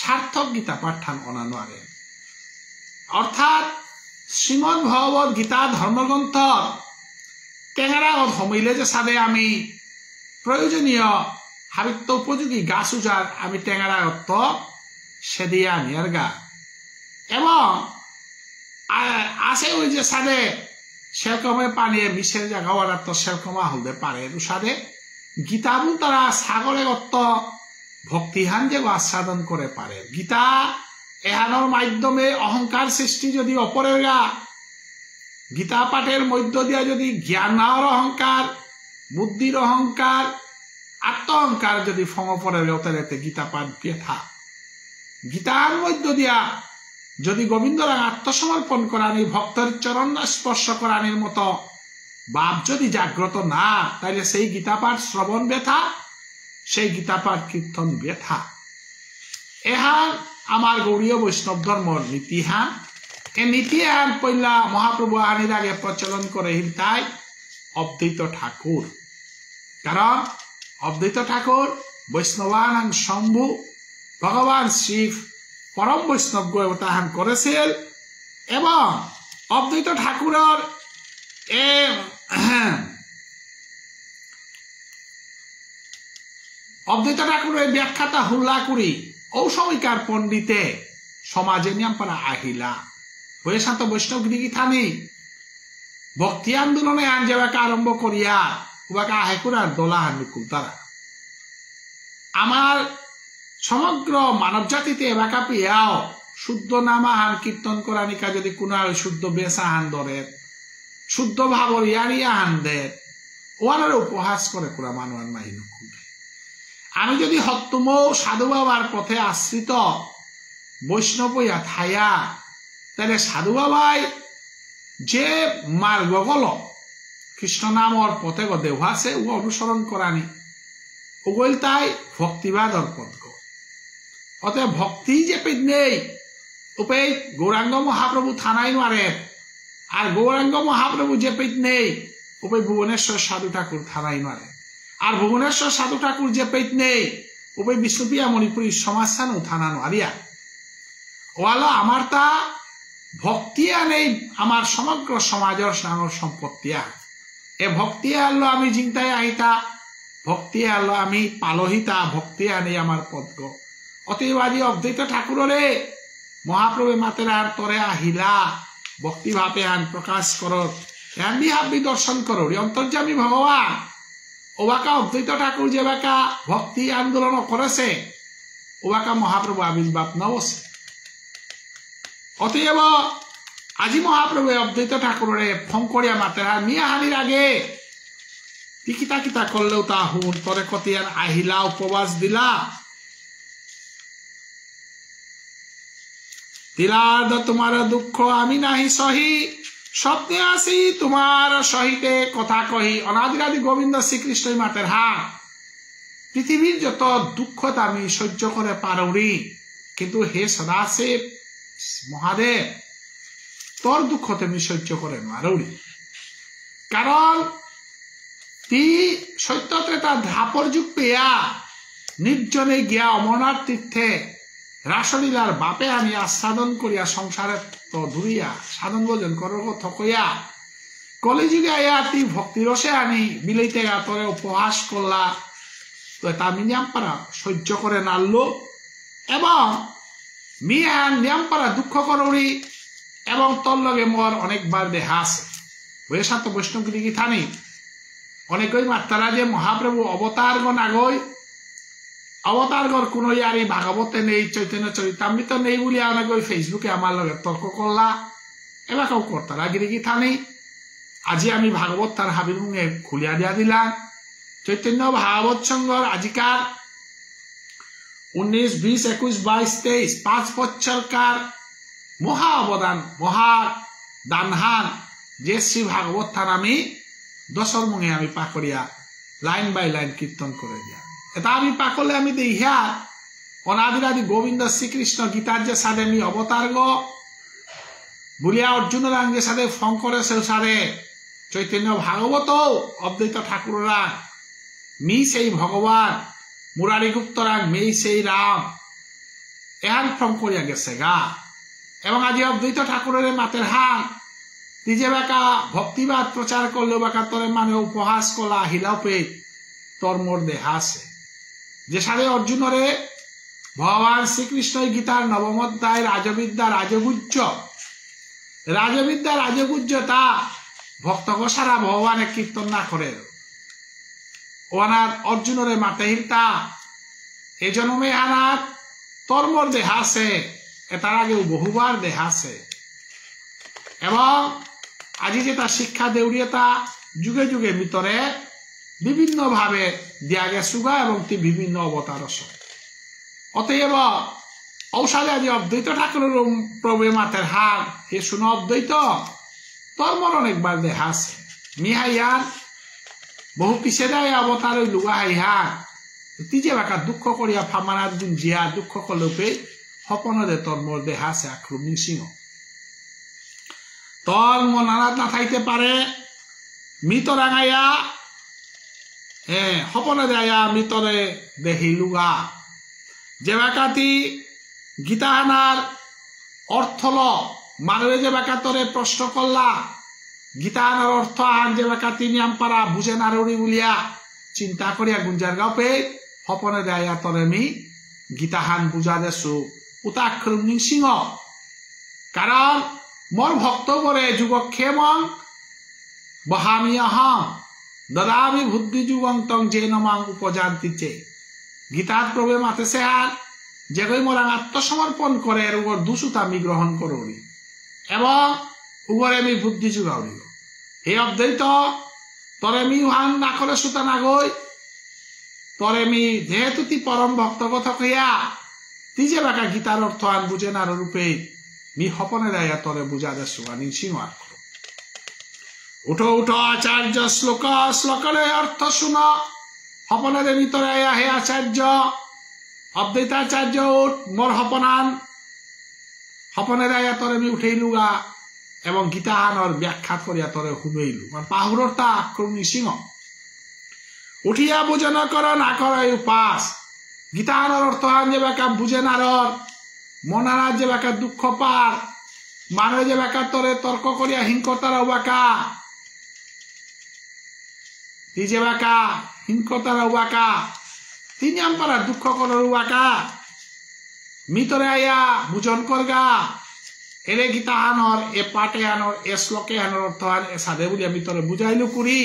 সার্থক গীতা পাঠান অনানোয়ারে। অর্থাৎ শ্রীমদ্ ভগবত গীতা ধর্মগ্রন্থ টেঙারা হমিলে যে সাদে আমি প্রয়োজনীয় হাবিত্য উপযোগী গাছ উজার আমি টেঙারা অর্থ সে দিয়ে আনি আর গা। এবং আছে ওই যে সাদে সেরকমে পানিয়ে বিষের জায়গা ওরা তো সেরকমা হলতে পারে সাদে গীতাবু তারা সাগরে অর্থ ভক্তিহান যে আস্বাদন করে পারে। গীতা এহানোর মাধ্যমে অহংকার সৃষ্টি যদি অপরের গা, গীতা পাঠের মধ্য দিয়া যদি জ্ঞানের অহংকার, বুদ্ধির অহংকার, আত্ম অহংকার যদি ফঙপরের তাহলে গীতা পাঠ ব্যথা। গীতার মধ্য দিয়া যদি গোবিন্দরা আত্মসমর্পণ করানি ভক্তের চরণ স্পর্শ করানির মতো ভাব যদি জাগ্রত না, তাইলে সেই গীতা পাঠ শ্রবণ ব্যথা, সেই গীতা পাঠ কীর্তন ব্যথা। এহান আমার গৌরীয় বৈষ্ণব ধর্মর নীতিহান। এই নীতিহান পইলা মহাপ্রভু আহানির আগে প্রচলন করে তাই অদ্বৈত ঠাকুর। কারণ অদ্বৈত ঠাকুর বৈষ্ণবান শম্ভু ভগবান শিব পরম বৈষ্ণব অবতারণ করেছিল। এবং অদ্বৈত ঠাকুরের ব্যাখ্যাটা হুল্লা করি ও সময়কার পণ্ডিতে সমাজে নিয়ম পারা আহিলা হয়ে শান্ত বৈষ্ণবগিরি থানি ভক্তি আন্দোলনে আন যাওয়াকে আরম্ভ করিয়া উবাকে আহে করার দোলা হানুকুল তারা আমার সমগ্র মানব জাতিতে এবাকা পেয়াও শুদ্ধ নামা হান কীর্তন করানিকা যদি কোন শুদ্ধ বেসা হান ধরে শুদ্ধ ভাবর ইয়ারিয়া হান দে ওয়ানের উপহাস করে পুরা মানুয়ার মাহিনুকুল। আমি যদি হত্তুম সাধু বাবার পথে আশ্রিত বৈষ্ণব হইয়া থাইয়া, তাহলে সাধু বাবাই যে মার্গ গল কৃষ্ণ নামর পথে দেওয়াছে ও অনুসরণ করানি ওগুল তাই ভক্তিবাদর পথ গো। অতএব ভক্তি যে পেদ নেই উপে গৌরাঙ্গ মহাপ্রভু থানাই মারে, আর গৌরাঙ্গ মহাপ্রভু যে পেদ নেই উপে ভুবনেশ্বর সাধু ঠাকুর থানাই মারে, আর ভুবনেশ্বর সাধু ঠাকুর যে পেত নেই উপে বিষ্ণুপ্রিয়া মণিপুরী সমাজস্থান থানা নারিয়া ওয়ালো আমার তা ভক্তি নেই আমার সমগ্র সমাজের সাঙ্গর সম্পত্তি। এ ভক্তি আনলো আমি চিন্তায় আহিতা, ভক্তি আনলো আমি পালহিতা, ভক্তি আনে আমার পদ্ম। অতএব আজি অদ্বৈত ঠাকুরে মহাপ্রভু মাতের আর তরে আহিলা ভক্তি ভাবে আন প্রকাশ করো এমনি হাবি দর্শন করো অন্তর্যামী ভগবান। ওবাকা অদ্বৈত ঠাকুর যে বাকা ভক্তি আন্দোলন করেছে ওবাকা মহাপ্রভু আবির্ভাব নবসে। অতএব আজি মহাপ্রভু অদ্বৈত ঠাকুরে শঙ্করিয়া মাতেরা মিয়াহানির আগে কিতা কিতা করলেও তা হুন তরে কতিয়ার আহিলা উপবাস দিলা দিলার্দ তোমার দুঃখ আমি নাহি সহি, স্বপ্নে আসি তোমার সহিতে কথা কহি। অনাদিরাদি গোবিন্দ শ্রীকৃষ্ণ মাতের হাত পৃথিবীর যত দুঃখ আমি সহ্য করে পারি, কিন্তু হে সদাশিব মহাদেব তোর দুঃখ তুমি সহ্য করে মারি। কারণ তুই সত্য ত্রেতা ধাপর যুগ পেয়া নির্জনে গিয়া অমরনাথ তীর্থে রাসলীলার বাপে আনি আস্বাদন করিয়া সংসারে তো ধুরিয়া সাধন ভোজন করো থকইয়া কলিযুগে আয়া তুই ভক্তিরসে আনি বিলেইতে গা তোরে উপহাস করলা, তো তা আমি নিয়ামপাড়া সহ্য করে নাড়লো এবং মিয়ান নিয়ামপাড়া দুঃখ করি এবং তোর লগে মোর অনেকবার দেহা আছে। বৈশাখ বৈষ্ণবগিরি কি থানি অনেকই মাত্রা যে মহাপ্রভু অবতারগণ আগই অবতারগণ কোনো ইয়ারি ভাগবতে নেই, চৈতন্য চরিতামৃত নেই বলে অনেক ওই ফেসবুকে আমার লগে তর্ক করলা, এবার কেউ করতারা গিরি কি থানি। আজি আমি ভাগবত তার হাবির মুখে খুলিয়া দিয়া দিলাম। চৈতন্য ভাগবত সংঘর আজিকার 19, 20, 21, 22, 23 5 বছরকার মহা অবদান মহা দানহান যে শ্রী ভাগবত থান আমি দশর মুখে আমি পাকড়িয়া লাইন বাই লাইন কীর্তন করে দিয়া এটা আমি পাকলে আমি দেখিয়া অনাদিরাদি গোবিন্দ শ্রীকৃষ্ণ গীতার যে সাথে আমি অবতার গো বুলিয়া অর্জুনের আঙ্গে সাথে ফং করে সে সাথে চৈতন্য ভাগবত অদ্বৈত ঠাকুররা মি সেই ভগবান মুরারি গুপ্তরাং মেই সেই রাম এহান ফং করিয়া গেছে গা। এবং আজি অদ্বৈত ঠাকুরের মাতের হান নিজে বেকা ভক্তিবাদ প্রচার করলেও বেকা তোরে মানে উপহাস কলা হিলাও পে তোর মোর দেহা আছে যে সাথে অর্জুনরে ভগবান শ্রীকৃষ্ণ গীতার নবম অধ্যায় রাজবিদ্যা রাজগুজ্য তা ভক্তগ সারা ভগবানের কীর্তন না করে ওনার অর্জুনরে মাতে হিলতা এই জন্মে আনার তোর মোর দেহা আছে, এটার আগেও বহুবার দেহা আছে। এবং আজি যেটা শিক্ষা দেউরিয়তা যুগে যুগে ভিতরে বিভিন্ন ভাবে দিয়া গেছুগা এবং তি বিভিন্ন অবতার আছে। অতএব ঔষধে আজি অদ্বৈত ঠাকুরের প্রভু মাতের হার হে শুনো অদ্বৈত তোর মন অনেকবার দেহা আছে মিহাইয়ান বহু পিছে দেয় অবতার ওই লুগা হাইহার তিজে বাকা দুঃখ করিয়া ফামানার গুণ জিয়া দুঃখ করলেও সপনদে তোর মোর দেহা আছে আক্রমণ সিংহ তোর মন আনাত না থাকতে পারে মৃত রাঙাইয়া সপনে দেয়া মৃতরে দেহি লুগা যে বাকাতি গীতাহানার অর্থ ল মানুষে যে বাকা তোরে প্রশ্ন করলা গীতাহানার অর্থ আন যে বাকা তিনি আমপারা বুঝে নারুড়ি বলিয়া চিন্তা করিয়া গুঞ্জার গাপে সপনে দেয়া তোরে আমি গীতাহান বুঝা দেছো উতাক্রম সিংহ। কারণ মোর ভক্ত করে যুগক্ষেম বহামিয়া হম দদামি বুদ্ধি যুগং তং যে নমাং উপজান্তিচে গীতার প্রভু মাতেছে আর যে কই মোরাং আত্মসমর্পণ করে উগর দুসুতা আমি গ্রহণ করি এবং উগরে আমি বুদ্ধি যুগাউরি হে অদ্বৈত তরে মি উহান না করে সুতা না গই তরে মি যেহেতু তি পরম ভক্ত কথা কইয়া তি যে বাকা গীতার অর্থ আন বুঝে না রূপে মি সপনে দেয়া তরে বুঝা দেছো আনি সিংহ উঠো উঠো আচার্য শ্লোকরে অর্থ শুন সপনে ভিতরে হে আচার্য অদ্বৈতাচার্য উঠ মোর সপনান সপনে দেয়া তরে আমি উঠেইলুগা এবং গীতাহানর ব্যাখ্যা করিয়া তরে শুনেইলু মানে পাহুরটা আক্রমণী সিংহ উঠিয়া বুঝন কর না করে উপাস গীতাহানর অর্থ হান যে বেকা বুঝে নারর মনার যে বেকা দুঃখ পার মানুষ যে বেকা তরে তর্ক করিয়া হিংকতার বাকা যে বাকা হিংকতার বাকা তিনি আমপারা দুঃখ করার বাকা মিতরে আয়া বুঝন করগা এরে গীতাহানর এ পাটে আনর এ শ্লোকে আনর অর্থ আন এ সাধে বলি আমি তোরে বুঝাইলু করি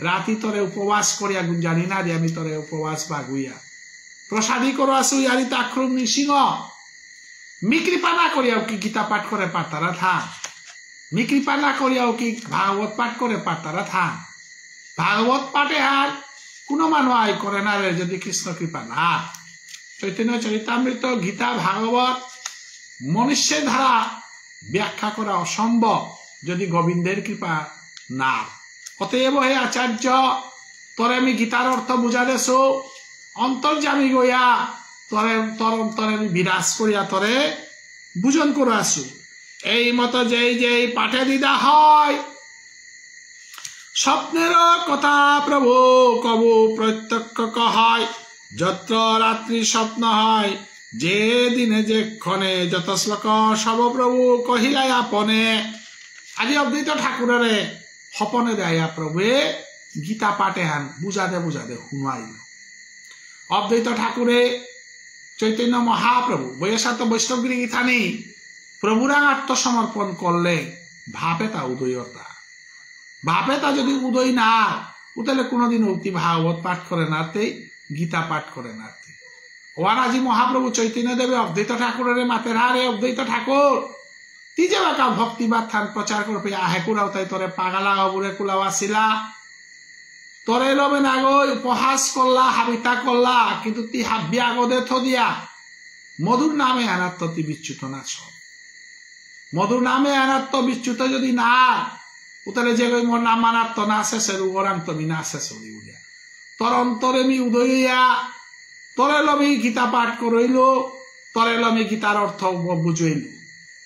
রাতি তরে উপবাস করিয়া জানি না যে আমি তরে উপবাস বাগুইয়া প্রসাদী করো আসু ইয়ারি আক্রম সিংহ মিকৃপা না করিয়াও কি গীতা পাঠ করে পারতারা থাক মিকৃপা না করিয়াও কি ভাগবত পাঠ করে পারতারা থাক ভাগবত পাঠে আর কোনো মানুষ আয় করে না রে যদি কৃষ্ণ কৃপা না চৈতন্য চরিতামৃত গীতা ভাগবত মনুষ্যের ধারা ব্যাখ্যা করা অসম্ভব যদি গোবিন্দের কৃপা না। অতএব হে আচার্য তোরে আমি গীতার অর্থ বুঝা দেছো অন্তর্যামী গইয়া তরে তোর অন্তরে আমি বিরাজ করিয়া তরে বুঝন করে আসু। এই মতো যেই পাঠে দিদা হয় স্বপ্নের কথা প্রভু কবু প্রত্যক্ষ কহায়। যত্র রাত্রি স্বপ্ন হয় যে দিনে যে ক্ষণে যত শ্লোক সব প্রভু কহিলাই আপনে। আজি অদ্বৈত ঠাকুরের সপনে দেয়া প্রভুয়ে গীতা পাঠে হান বুঝাতে শুনাইল। অদ্বৈত ঠাকুরে চৈতন্য মহাপ্রভু বৈশাত বৈষ্ণবগিরি গীতানি প্রভুরা আত্মসমর্পণ করলে ভাবে তা উদয়তা। ভাবে তা যদি উদয় না তাহলে কোনোদিন অতি ভাগবত পাঠ করে নাতে গীতা পাঠ করে নাতে। ওয়ার আজি মহাপ্রভু চৈতন্য দেবে অদ্বৈত ঠাকুরের মাতের হারে অদ্বৈত ঠাকুর তি যে বাকা ভক্তিবাদ থান প্রচার করবে আহে কুলাও তাই তোরে পাগালা অবুরে কুলাও আসিলা তোরে লবে না গো উপহাস করলা হাবিতা করলা কিন্তু তি হাব্বি আগদে থদিয়া মধুর নামে অনাত্ম তি বিচ্যুত না সব। মধুর নামে অনাত্ম বিচ্যুত যদি না তাহলে যে মোর নাম মানাত্ম না শেষের উগরাং তুমি না শেষ উড়িয়া তোর অন্তরে মি উদয়া তোরে লমি গীতা পাঠ করইল তোরে লমি গীতার অর্থ বুঝইল।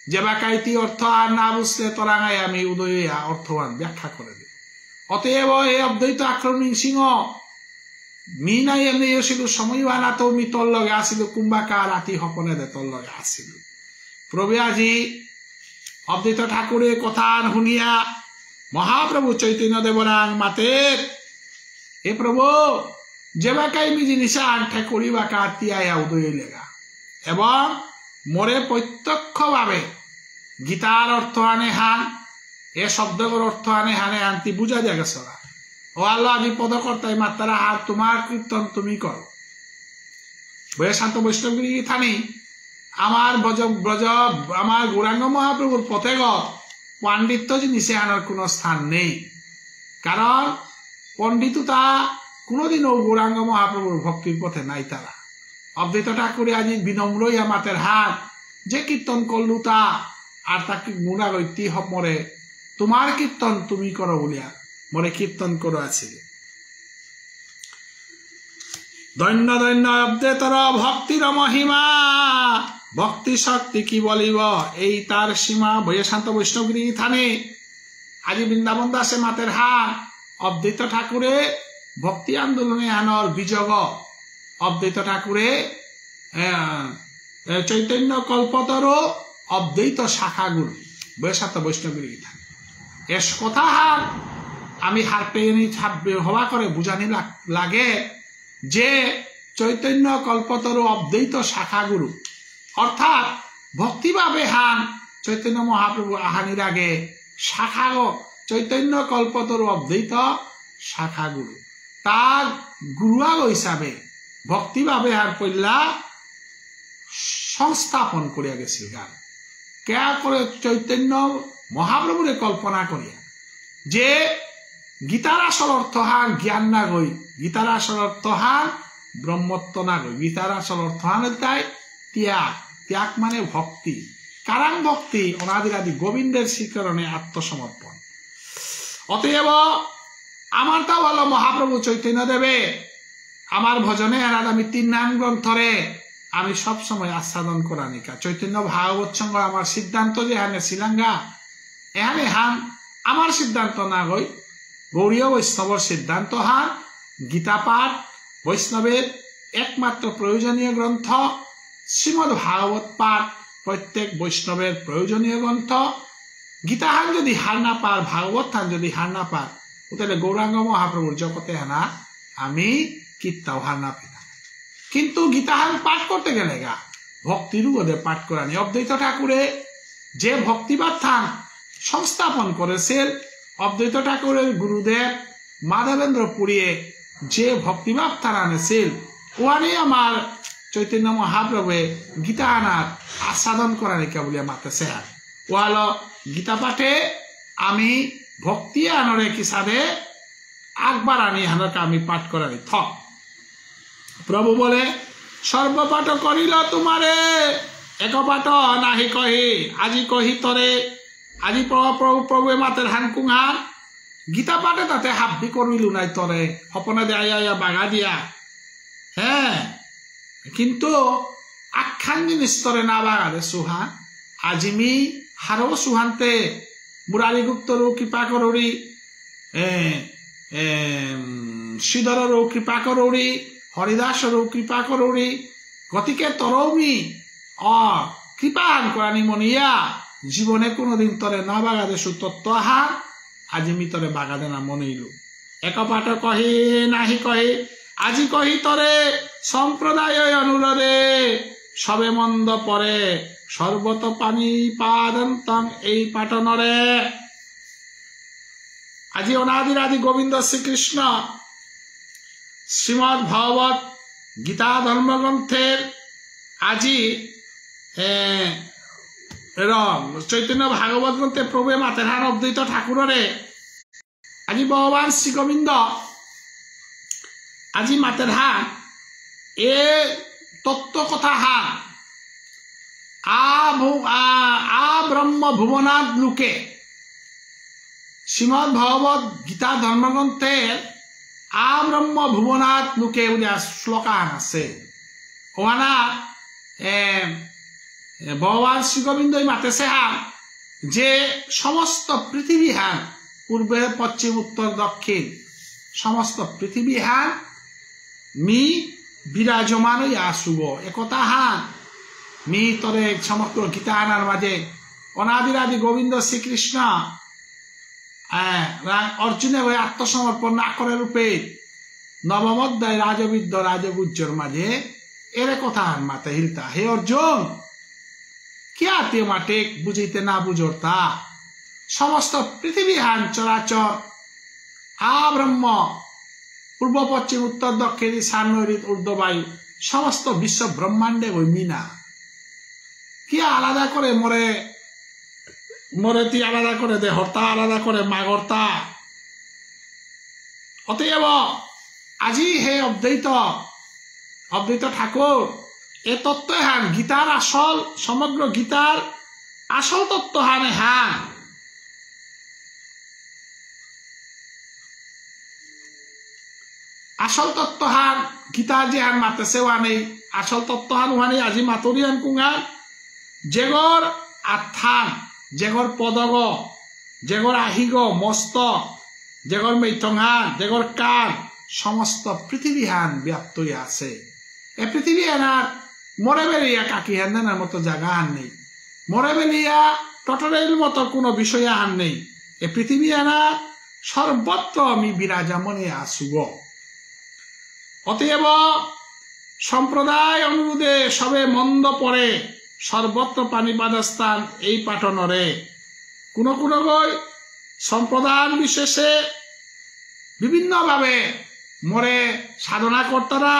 যে বাকাইতি অর্থ আর না বুঝলে তোরাঙাই আমি উদয়া অর্থবান ব্যাখ্যা করে দিই। অতএব এই অদ্বৈত আক্রমণ সিংহ মি নাই এমনি আসিল সময় না তো মি তোর লগে আসিল কুম্বাকা রাতি সপনে দে তোর লগে আসিল। প্রভু আজি অদ্বৈত ঠাকুরের কথা শুনিয়া মহাপ্রভু চৈতন্য দেবরাং মাতে হে প্রভু যে বাকাই মি জিনিসা আনঠে করিবাকা তিয়াইয়া উদয় লেগা এবং মোরে প্রত্যক্ষ ভাবে গীতার অর্থ আনে হান এ শব্দগুলোর অর্থ আনে হানে আনতি বুঝা যায় গেছে। ও আল্লাহ আমি পদকর্তাই মাত্রা হাত তোমার কীর্তন তুমি করো। শান্ত বৈষ্ণবগিরি থানি আমার ব্রজ আমার গৌরাঙ্গ মহাপ্রভুর পথে পাণ্ডিত্য জিনিসে আনার কোনো স্থান নেই। কারণ পণ্ডিততা কোনোদিনও গৌরাঙ্গ মহাপ্রভুর ভক্তির পথে নাই। তারা অদ্বৈত ঠাকুরে আজি বিনম্রই আমাদের হাত যে কীর্তন করলু তা আর তাকে গুণা রৈতি হব মরে তোমার কীর্তন তুমি করো বলিয়া মরে কীর্তন করো আছে। দৈন্য দৈন্য অদ্বৈতর ভক্তির মহিমা ভক্তি শক্তি কি বলিব এই তার সীমা। বৈশান্ত বৈষ্ণবগিরি থানে আজি বৃন্দাবন দাসে মাতের হাত অদ্বৈত ঠাকুরে ভক্তি আন্দোলনে আনর বিজগ অদ্বৈত ঠাকুরে চৈতন্য কল্পতর অদ্বৈত শাখাগুরু বৈশান্ত বৈষ্ণবগিরি থানে এস কথা হার আমি হার পেয়ে হওয়া করে বুঝানি লাগে যে চৈতন্য কল্পতর অদ্বৈত শাখাগুরু অর্থাৎ ভক্তিভাবে হান চৈতন্য মহাপ্রভু আহানির আগে শাখা চৈতন্য কল্পতর অদ্বৈত শাখাগুরু তার গুরুয়াগ হিসাবে ভক্তিভাবে হার পল্লা সংস্থাপন করিয়া গেছিল গান কেয়া করে চৈতন্য মহাপ্রভুরে কল্পনা করিয়া যে গীতার আসল অর্থ হান জ্ঞান না গই গীতার আসল অর্থ হান ব্রহ্মত্ব না গই গীতার আসল অর্থ হান তাই ত্যাগ ত্যাগ মানে ভক্তি কারণ ভক্তি অনাদিরাদি গোবিন্দের শ্রীকরণে আত্মসমর্পণ। অতএব আমারটা হলো মহাপ্রভু চৈতন্য দেবে আমার ভজনে এরাদ আমি 3 নাম গ্রন্থরে আমি সবসময় আস্বাদন করা নিকা চৈতন্য ভাগবত সঙ্গ আমার সিদ্ধান্ত যে হানে শিলাঙ্গা এহানে হান আমার সিদ্ধান্ত না গই গৌরীয় বৈষ্ণবর সিদ্ধান্ত হান গীতা পাঠ বৈষ্ণবের একমাত্র প্রয়োজনীয় গ্রন্থ। শ্রীমদ ভাগবত পাঠ প্রত্যেক বৈষ্ণবের প্রয়োজনীয় গ্রন্থ। গীতা হান যদি হার না পার ভাগবত হান যদি হার না পার তাহলে গৌরাঙ্গ মহাপ্রভুর জগতে হানা আমি কীর্তাও হার না পেতাম। কিন্তু গীতা হান পাঠ করতে গেলে গা ভক্তিরও ওদের পাঠ করানি অদ্বৈত ঠাকুরে যে ভক্তিবাদ থান সংস্থাপন করেছেন অদ্বৈত ঠাকুরের গুরুদেব মাধবেন্দ্র পুরীয়ে যে ভক্তিভাব তারা আনেছিল ওয়ানি আমার চৈতন্য মহাপ্রভুয়ে গীতা আনার আস্বাদন করা রেখা বলিয়া মাতেছে ওয়াল গীতা পাঠে আমি ভক্তি আনরে কিসাবে আকবার আনি হানকে আমি পাঠ করানি থ প্রভু বলে সর্বপাঠ করিল তোমারে এক পাঠ নাহি কহি আজি কহি তরে আজি প্রভু প্রভু মাতের হান কুঙার গীতা পাঠে তাতে হাব্বি করিলু নাই তরে সপনে দেয়া বাগা দিয়া হ্যাঁ কিন্তু আখ্যান জিনিস্তরে না বাগারে সুহা আজিমি হারো সুহান্তে মুরারি গুপ্তরও কৃপা কররি শ্রীধররও কৃপা কররি হরিদাসরও কৃপা কররি গতিকে তরৌমি কৃপান করানি মনিয়া জীবনে কোনোদিন তরে না বাগাদে সুতত্ব আহার আজিমি তরে বাগাদে না মনেইলু এক পাঠ কহে নাহি কহে আজি কহি তরে সম্প্রদায় অনুরোধে সবে মন্দ পরে সর্বত পানি পাদন্তং এই পাঠনরে আজি অনাদির আদি গোবিন্দ শ্রীকৃষ্ণ শ্রীমদ ভগবত গীতা ধর্মগ্রন্থের আজি চৈতন্য ভাগবত গ্রন্থে প্রভু মাতেরহান অদ্বৈত ঠাকুররে আজি ভগবান শ্রী গোবিন্দ আজি মাতেরহান এ তত্ত্ব কথা হান আ ব্রহ্ম ভুবনাথ লোকে শ্রীমদ ভগবত গীতা ধর্মগ্রন্থের আ ব্রহ্ম ভুবনাথ লোকে বলে শ্লোকান আছে ওখানা ভগবান শ্রী গোবিন্দই মাতেছে হান যে সমস্ত পৃথিবী হান পূর্বে পশ্চিম উত্তর দক্ষিণ সমস্ত পৃথিবী হান মি বিরাজমান আসুব একথা হান মি তরে সমগ্র গীতা আনার মাঝে অনাদিরাদি গোবিন্দ শ্রীকৃষ্ণ অর্জুনের হয়ে আত্মসমর্পণ না করে রূপে নবম অধ্যায় রাজবিদ্য রাজগুজ্জর মাঝে এর কথা হান মাতে হিলতা হে অর্জুন কিয়া তে মাটে বুঝিতে না বুঝরতা সমস্ত পৃথিবী হান চরাচর আ ব্রহ্ম পূর্ব পশ্চিম উত্তর দক্ষিণ ঈশান নৈঋত ঊর্ধ্ববায়ু সমস্ত বিশ্ব ব্রহ্মাণ্ডে ওই মিনা কি আলাদা করে মরে তি আলাদা করে দে হর্তা আলাদা করে মাগর্তা অতএব আজি হে অদ্বৈত ঠাকুর এ তত্ত্ব হান গীতার আসল সমগ্র গীতার আসল তত্ত্ব হানে হান আসল তত্ত্ব হান গীতা যে হান মাতেছে ওয়ানেই আসল তত্ত্ব হান ওয়ানেই আজি মাতরি হান কুঙান জেগর আথান জেগর পদগ জেগর আহিগ মস্তক জেগর মেথংহান জেগর কান সমস্ত পৃথিবী হান ব্যাপ্ত আছে এ পৃথিবী হানার মরে বেরিয়া কাকি হান্দানের মতো জায়গা হান নেই মরে বেরিয়া টটরের মতো কোনো বিষয় হান নেই এ পৃথিবী হানার সর্বত্র আমি বিরাজমনে আসুব অতএব সম্প্রদায় অনুরোধে সবে মন্দ পড়ে সর্বত্র পানিপাদস্থান এই পাঠনরে কোন কোন গই সম্প্রদায় বিশেষে বিভিন্নভাবে মরে সাধনা কর্তারা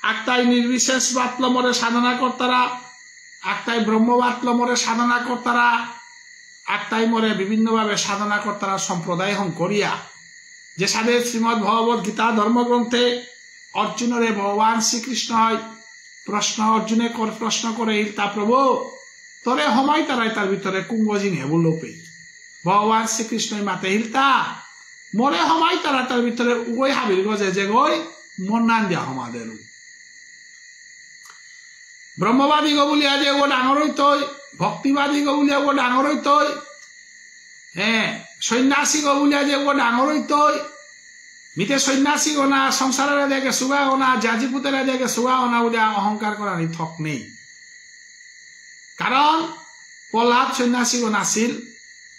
একটাই নির্বিশেষ বাতল মরে সাধনা কর্তারা একটাই ব্রহ্মবাতল মরে সাধনা কর্তারা একটাই মরে বিভিন্নভাবে সাধনা কর্তারা সম্প্রদায় হন করিয়া যে সাধে শ্রীমদ ভগবত গীতা ধর্মগ্রন্থে অর্জুনরে ভগবান শ্রীকৃষ্ণ হয় প্রশ্ন অর্জুনে প্রশ্ন করে তা প্রভু তোরে হমাই তারাই তার ভিতরে কুম্ভজিং হেবুলোপে ভগবান শ্রীকৃষ্ণ মাতে হিলতা মরে হমাই তারা তার ভিতরে উগই হাবির গজে যে গই মন্নান দিয়া হমাদের ব্রহ্মবাদী গবুলিয়া যে ও ডাঙর হইতই ভক্তিবাদী গবুলিয়া ও ডাঙর হইতই হ্যাঁ সন্ন্যাসী গবুলিয়া যে ও ডাঙর হইতই মিতে সন্ন্যাসী গোনা সংসারের দেখে সুগা গোনা জাজিপুতের দেখে সুগা গোনা বলে অহংকার করার থক নেই কারণ প্রহ্লাদ সন্ন্যাসীগণ আছিল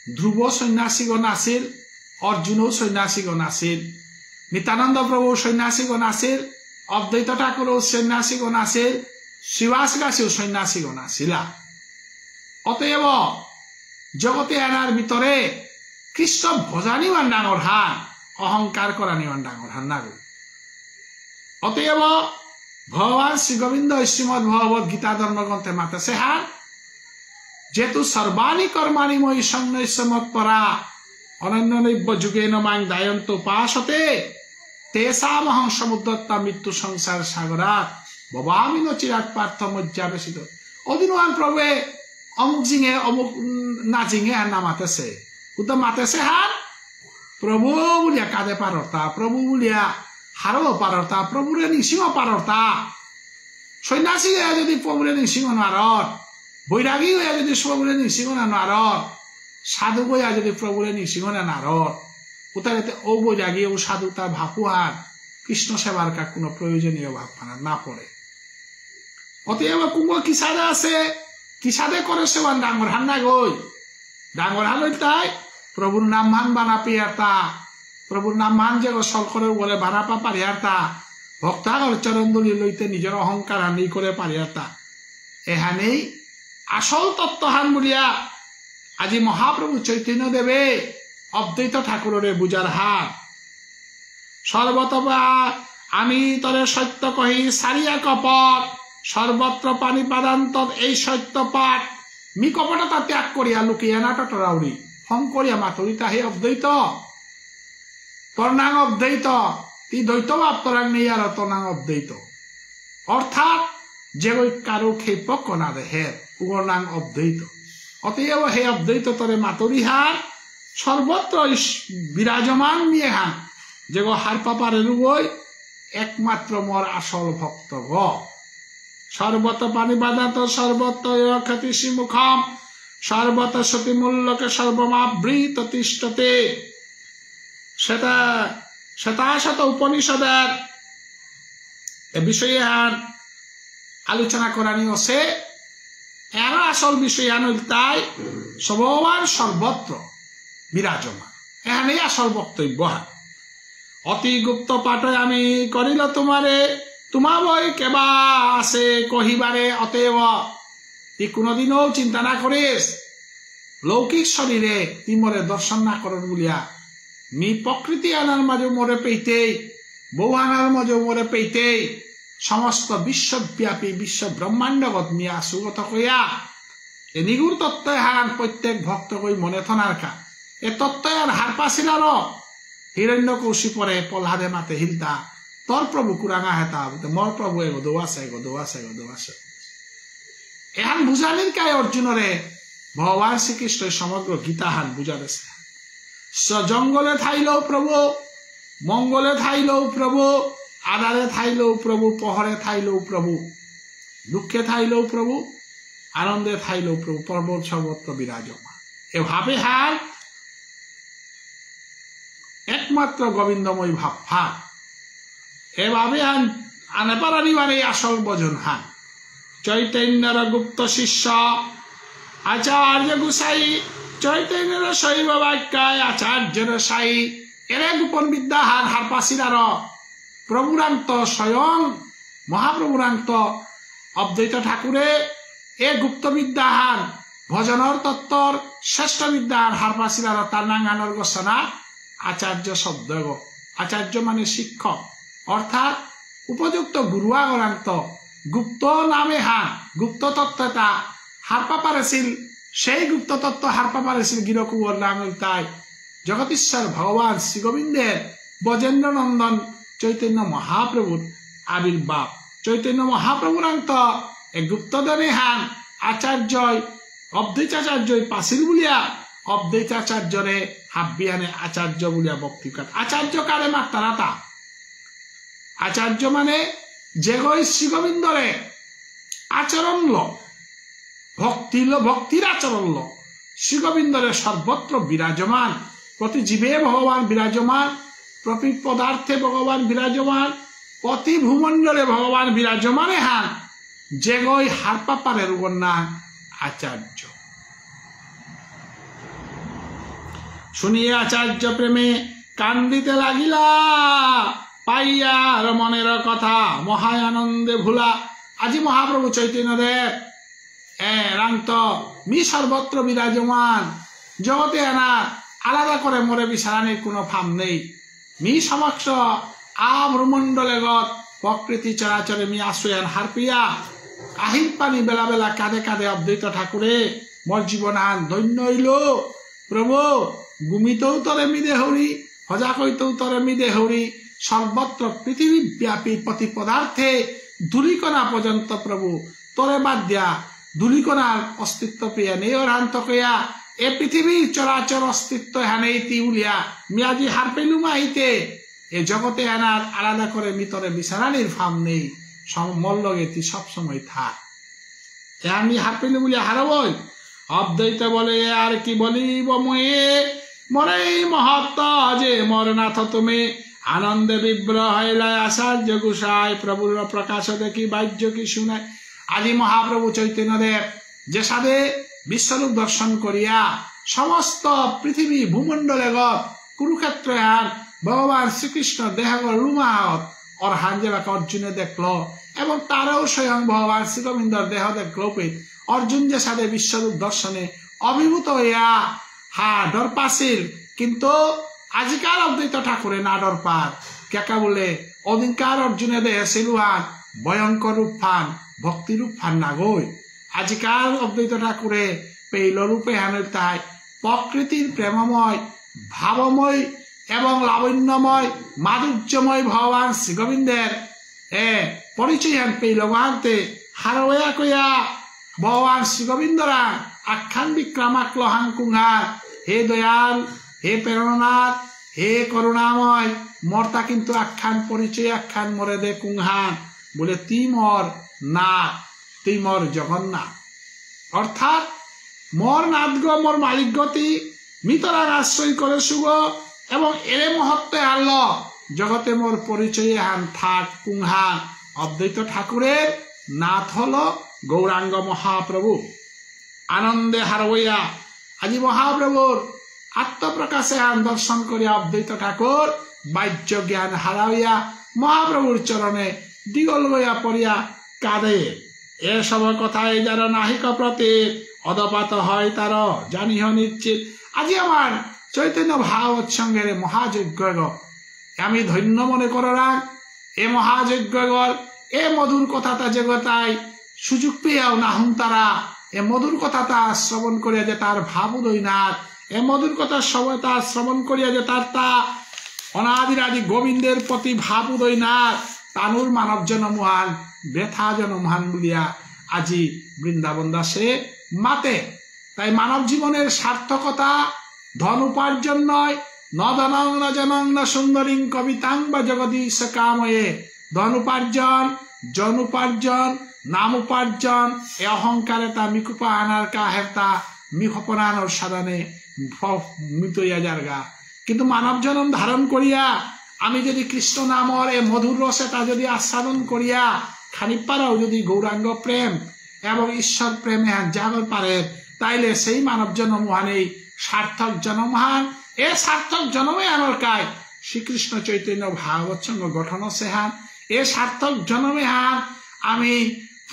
ধ্রুব সন্ন্যাসীগণ আছিল অর্জুনও সন্ন্যাসীগণ আছিল নিত্যানন্দ প্রভু সন্ন্যাসীগণ আছিল অদ্বৈত ঠাকুরও সন্ন্যাসীগণ আছিল শিবাস গাছেও সন্ন্যাসীগণ আসিলা অতএব জগতে এনার ভিতরে কৃষ্ণ ভজানি মান ডাঙর হান অহংকার করা নিমান ডাঙর হান নাগো অতএব ভগবান শ্রী গোবিন্দ শ্রীমদ ভগবত গীতা ধর্মগ্রন্থে মাতেছে হান যেহেতু সর্বাণী কর্মাণি মই সংনৈসমৎপরা অনন্য নৈব্য যুগে নমাং দায়ন্ত উপাসতে তেষামহং সমুদ্রত্তা মৃত্যু সংসার সাগরাত ভবামি চিরাত পার্থ মজ্জাবেশিত অদিনওয়ান প্রভে অমুক জিঙে অমুক না জিঙে আর না মাতেছে উত্তম মাতেছে হান প্রভু বলিয়া কাঁদে পারতা প্রভু বলিয়া হারো পারতা প্রভুরে নিসিংহ পারতা সন্ন্যাসী হয়ে যদি প্রভুরে নিসিংহ নারত বৈরাগী হয়ে যদি প্রভুরে নিসিংহ না নারত সাধু হইয়া যদি প্রভুরে নিসিংহ না নারত কোথায় ও বৈরাগী ও সাধু তার ভাপুহার কৃষ্ণ সেবার কা কোনো প্রয়োজনীয় ভাবনা না পড়ে অতএব কুম্ভ কিসাদে আছে কিসাদে করে সেবান ডাঙর হান না গই ডাঙর হান তাই প্রভুর নাম মান বানা পিয়াতা প্রভুর নাম মান যে সল করে বলে বানাপা পারিয়াতা ভক্তাগর চরণদুলি লইতে নিজের অহংকার হানি করে পারিয়াতা এহানেই আসল তত্ত্বহান বলিয়া আজি মহাপ্রভু চৈতন্য দেবে অদ্বৈত ঠাকুরের বুঝার হাত সর্বতবা আমি তরে সত্য কহি সারিয়া কপট সর্বত্র পানি পাদান্ত এই সত্য পাঠ মি কপটতা ত্যাগ করিয়া লুকিয়া নাটরাউরি হং করিয়া মাতরিতা হে অদ্বৈত তোর নাম অদ্বৈত তুই দ্বৈত ভাব তোরাং নেই আর তোর নাম অদ্বৈত অর্থাৎ যে ওই কারো ক্ষেপক না দেহে উগর নাম অদ্বৈত অতএব হে অদ্বৈত তরে মাতরিহার সর্বত্র বিরাজমান নিয়ে হান যে গো হার পাপারে রুবই একমাত্র মোর আসল ভক্ত গ সর্বত পানি বাদাত সর্বত খ্যাতি মুখম সর্বত সতী মূল্যকে সর্বমাবৃত তিষ্ঠতে সেটা শত উপনিষদের এ বিষয়ে আর আলোচনা করানি আছে এর আসল বিষয় তাই সববার সর্বত্র বিরাজমান এখানে আসল বক্তব্য অতি গুপ্ত পাঠে আমি করিল তোমারে তোমা বই কেবা আছে কহিবারে অতএব তুই কোনোদিনও চিন্তা না করিস লৌকিক শরীরে তুই মরে দর্শন না করেন বলিয়া মি প্রকৃতি আনার মাঝে মরে পেইতেই বউ আনার মাঝে মরে পেইতেই সমস্ত বিশ্বব্যাপী বিশ্ব ব্রহ্মাণ্ডগত নিয়া সুগত কইয়া এ নিগুর তত্ত্ব হারান প্রত্যেক ভক্ত কই মনে থনার কা এ তত্ত্ব আর হার পাছিলার হিরণ্য কৌশি পরে পলহাদে মাতে হিলতা তোর প্রভু কুরাঙা হেতা মোর প্রভু এগো আছে এহান বুঝানির কায় অর্জুনরে ভগবান শ্রীকৃষ্ণ সমগ্র গীতাহান বুঝাতেছে জঙ্গলে থাইলেও প্রভু মঙ্গলে থাইলেও প্রভু আধারে থাইলেও প্রভু পহরে থাইলেও প্রভু দুঃখে থাইলেও প্রভু আনন্দে থাইলেও প্রভু পর্বত সর্বত্র বিরাজমান এভাবে হার একমাত্র গোবিন্দময় ভাব ভাব এভাবে আনে পারানি মানে আসল বজন হান চৈতন্যর গুপ্ত শিষ্য আচার্য গুসাই চৈতন্যর শৈব বাক্যায় আচার্যর সাই এরে গোপন বিদ্যা হার হার পাশিলার প্রভুরান্ত স্বয়ং মহাপ্রভুরান্ত অদ্বৈত ঠাকুরে এ গুপ্ত বিদ্যা হান ভজনর তত্ত্বর শ্রেষ্ঠ বিদ্যা হার পাশিলার তার নাঙ্গানোর গোসনা আচার্য শব্দ আচার্য মানে শিক্ষক অর্থাৎ উপযুক্ত গুরুয়াগরান্ত গুপ্ত নামে হান গুপ্ত তত্ত্বটা হারপা পারেছিল সেই গুপ্ত তত্ত্ব হারপা পারেছিল গিরকুবর নাম তাই জগদীশ্বর ভগবান শ্রীগোবিন্দের ব্রজেন্দ্র নন্দন চৈতন্য মহাপ্রভুর আবির্ভাব চৈতন্য মহাপ্রভুরান্ত এ গুপ্তধনে হান আচার্য অদ্বৈতাচার্য পাশিল বলিয়া অদ্বৈতাচার্যরে হাব্বিয়ানে আচার্য বলিয়া বক্তৃকার আচার্য কারে মাত্রাতা আচার্য মানে যে গই শ্রীগোবিন্দরে আচরণ ল ভক্তির আচরণ ল শ্রীগোবিন্দরে সর্বত্র বিরাজমান প্রতি জীবে ভগবান বিরাজমান প্রতি পদার্থে ভগবান বিরাজমান প্রতি ভূমণ্ডলে ভগবান বিরাজমানে হান যে গই হারপাপারের না আচার্য শুনিয়ে আচার্য প্রেমে কান্দিতে লাগিলা পাইয়ার মনের কথা মহায় আনন্দে ভুলা আজি মহাপ্রভু চৈতন্য দেব রান্ত মি সর্বত্র বিরাজমান জগতে আনার আলাদা করে মরে বিছানানির কোনো ফাম নেই মি সমক্ষ আভ্রমণ্ডলে গত প্রকৃতি চরাচরে মি আশ্রয়ান হারপিয়া আহিন পানি বেলা বেলা কাঁদে কাঁদে অদ্বৈত ঠাকুরে মোর জীবনান ধন্য হইল প্রভু গুমিতেও তরে মিদে হরি হজা কইতেও তরে মিদে হরি সর্বত্র পৃথিবী ব্যাপী প্রতি পদার্থে ধূলিকণা পর্যন্ত প্রভু তরে বাদ দিয়া ধূলিকণার অস্তিত্ব পেয়া নেই অরান্ত কইয়া এ পৃথিবীর চরাচর অস্তিত্ব হ্যানেইতি উলিয়া মিয়াজি হার পেলুম আহিতে এ জগতে এনার আলাদা করে ভিতরে বিচারানির ফার্ম নেই, মল্লগেতি সবসময় থাক। আমি হারপিলে বলি হারাবই অদ্বৈত বলে আর কি বলিব ময়ে মরে মহত্ব যে মরনাথ তুমি আনন্দে বিব্র হইলায় আচার্য গোসাই প্রভুর প্রকাশ দেখি বাহ্য কি শুনায়। আজি মহাপ্রভু চৈতন্যদেব যে সাধে বিশ্বরূপ দর্শন করিয়া সমস্ত পৃথিবী ভূমণ্ডলে কুরুক্ষেত্র হান ভগবান শ্রীকৃষ্ণ দেহগর রুমাহত ওর হান যেভাবে অর্জুনে দেখলো এবং তারাও স্বয়ং ভগবান শ্রীগোবিন্দর দেহ দেখলো অর্জুন যে সাধে বিশ্বরূপ দর্শনে অভিভূত হইয়া ডর পাছিল, কিন্তু আজিকার অদ্বৈত ঠাকুরে না ডর পার কেকা বলে অদিনকার অর্জুনে দেহে সিলুহান ভয়ঙ্কর রূপ ফান ভক্তি রূপ ফান না গই। আজিকার অদ্বৈত ঠাকুরে পেইল রূপে হানের তাই প্রকৃতির প্রেমময় ভাবময় এবং লাবণ্যময় মাধুর্যময় ভগবান শ্রীগোবিন্দের পরিচয় হান পেইল মানতে হারওয়া কইয়া ভগবান শ্রীগোবিন্দরা আখ্যান বিক্রমাক্ল হাঙ্কুঙ্গার হে দয়াল হে প্রেরণাথ হে করুণাময় মর্তা কিন্তু আখ্যান পরিচয় আখ্যান মরে দে কুংহান বলে তুই মর নাথ তুই মর জগন্নাথ, অর্থাৎ মর নাথ গো মোর মালিক গতি মিতরাগ আশ্রয় করে শুভ এবং এরে মহত্বে আল্ল জগতে মোর পরিচয়ে হান থাক কুংহান। অদ্বৈত ঠাকুরের নাথ হলো গৌরাঙ্গ মহাপ্রভু। আনন্দে হারবইয়া আজি মহাপ্রভুর আত্মপ্রকাশে হান দর্শন করিয়া অদ্বৈত ঠাকুর বাহ্য জ্ঞান হারাইয়া মহাপ্রভুর চরণে দিগল বইয়া পড়িয়া কাঁদে। এসব কথাই যার নাহিক প্রতি অদপাত হয় তার জানিহ নিশ্চিত। আজি আমার চৈতন্য ভাগবত সঙ্গের মহাযজ্ঞ আমি ধন্য মনে করার এ মহাযজ্ঞ এ মধুর কথাটা জগতাই সুযোগ পেয়েও না হুন তারা এ মধুর কথাটা শ্রবণ করিয়া যে তার ভাব উদয়নাথ এ মধুর কথা সবতা শ্রবণ করিয়া যে তার তা অনাদিরাদি গোবিন্দের প্রতি ভাব উদয়নাথ তানুর মানব জনমহান ব্যথা জনমহান বলিয়া আজি বৃন্দাবন দাসে মাতে। তাই মানব জীবনের সার্থকতা ধন উপার্জন নয়, ন ধনং ন জনং ন সুন্দরীং কবিতাং বা জগদীশ কাময়ে। ধন উপার্জন জন উপার্জন নাম উপার্জন এ অহংকারে তা মিকুপা আনার কাহেতা মিখপনানোর সাধনে মিতইয়া যারগা। কিন্তু মানব জনম ধারণ করিয়া আমি যদি কৃষ্ণ নামর এ মধুর রসেটা যদি আস্বাদন করিয়া খানিক পারাও যদি গৌরাঙ্গ প্রেম এবং ঈশ্বর প্রেমে জাগর পারে তাইলে সেই মানব জন্মহান এই সার্থক জন্মহান এ সার্থক জন্মে আনার কায় শ্রীকৃষ্ণ চৈতন্য ভাগবত সঙ্গ গঠন সেহান এ সার্থক জন্মে হান আমি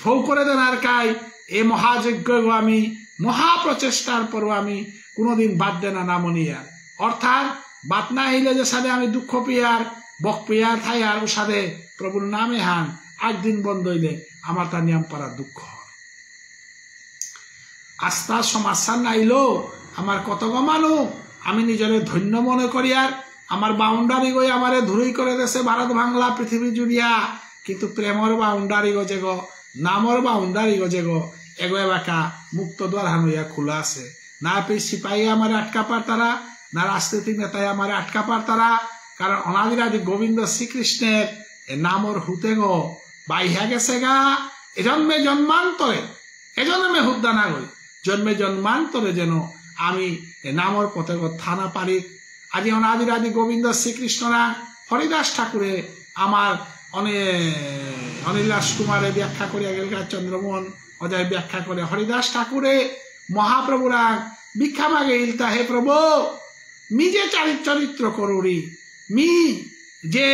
ফৌ করে দেনার কায় এ মহাযজ্ঞ আমি মহাপ্রচেষ্টার পর আমি কোনোদিন বাদ দেনা নামনিয়ার, অর্থাৎ বাদ না হইলে যে সাথে আমি দুঃখ পিয়ার বক পিয়ার থাই আর ও সাথে প্রভুর নামে হান একদিন বন্ধ হইলে আমার তার নিয়ম পারার দুঃখ আস্থা সমস্যা নাইলো আমার কত গমানো আমি নিজের ধন্য মনে করি আর আমার বাউন্ডারি গই আমারে ধুরুই করে দেশে ভারত বাংলা পৃথিবী জুড়িয়া, কিন্তু প্রেমর বাউন্ডারি গো যে গো নামর বাউন্ডারি গো যে গো এগো এবাকা মুক্ত দ্বার হানুয়া খোলা আছে না পেয়ে সিপাহী আমার আটকা পার তারা না রাজনীতি নেতায় আমার আটকা পার তারা, কারণ অনাদিরাদি গোবিন্দ শ্রীকৃষ্ণের নামর হুতে গো বাইহা গেছে গা এজন্মে জন্মান্তরে এজন্মে হুদ্দা না গই জন্মে জন্মান্তরে যেন আমি নামর পথে থানা পারি। আজি অনাদিরাদি গোবিন্দ শ্রীকৃষ্ণরা হরিদাস ঠাকুরে আমার অনিলাস কুমারে ব্যাখ্যা করে গেলগা চন্দ্রমোহন অজয় ব্যাখ্যা করে হরিদাস ঠাকুরে মহাপ্রভুরা ভিক্ষা মাগে ইলতা হে প্রভু মি যে চরিত্র করুরি মি যে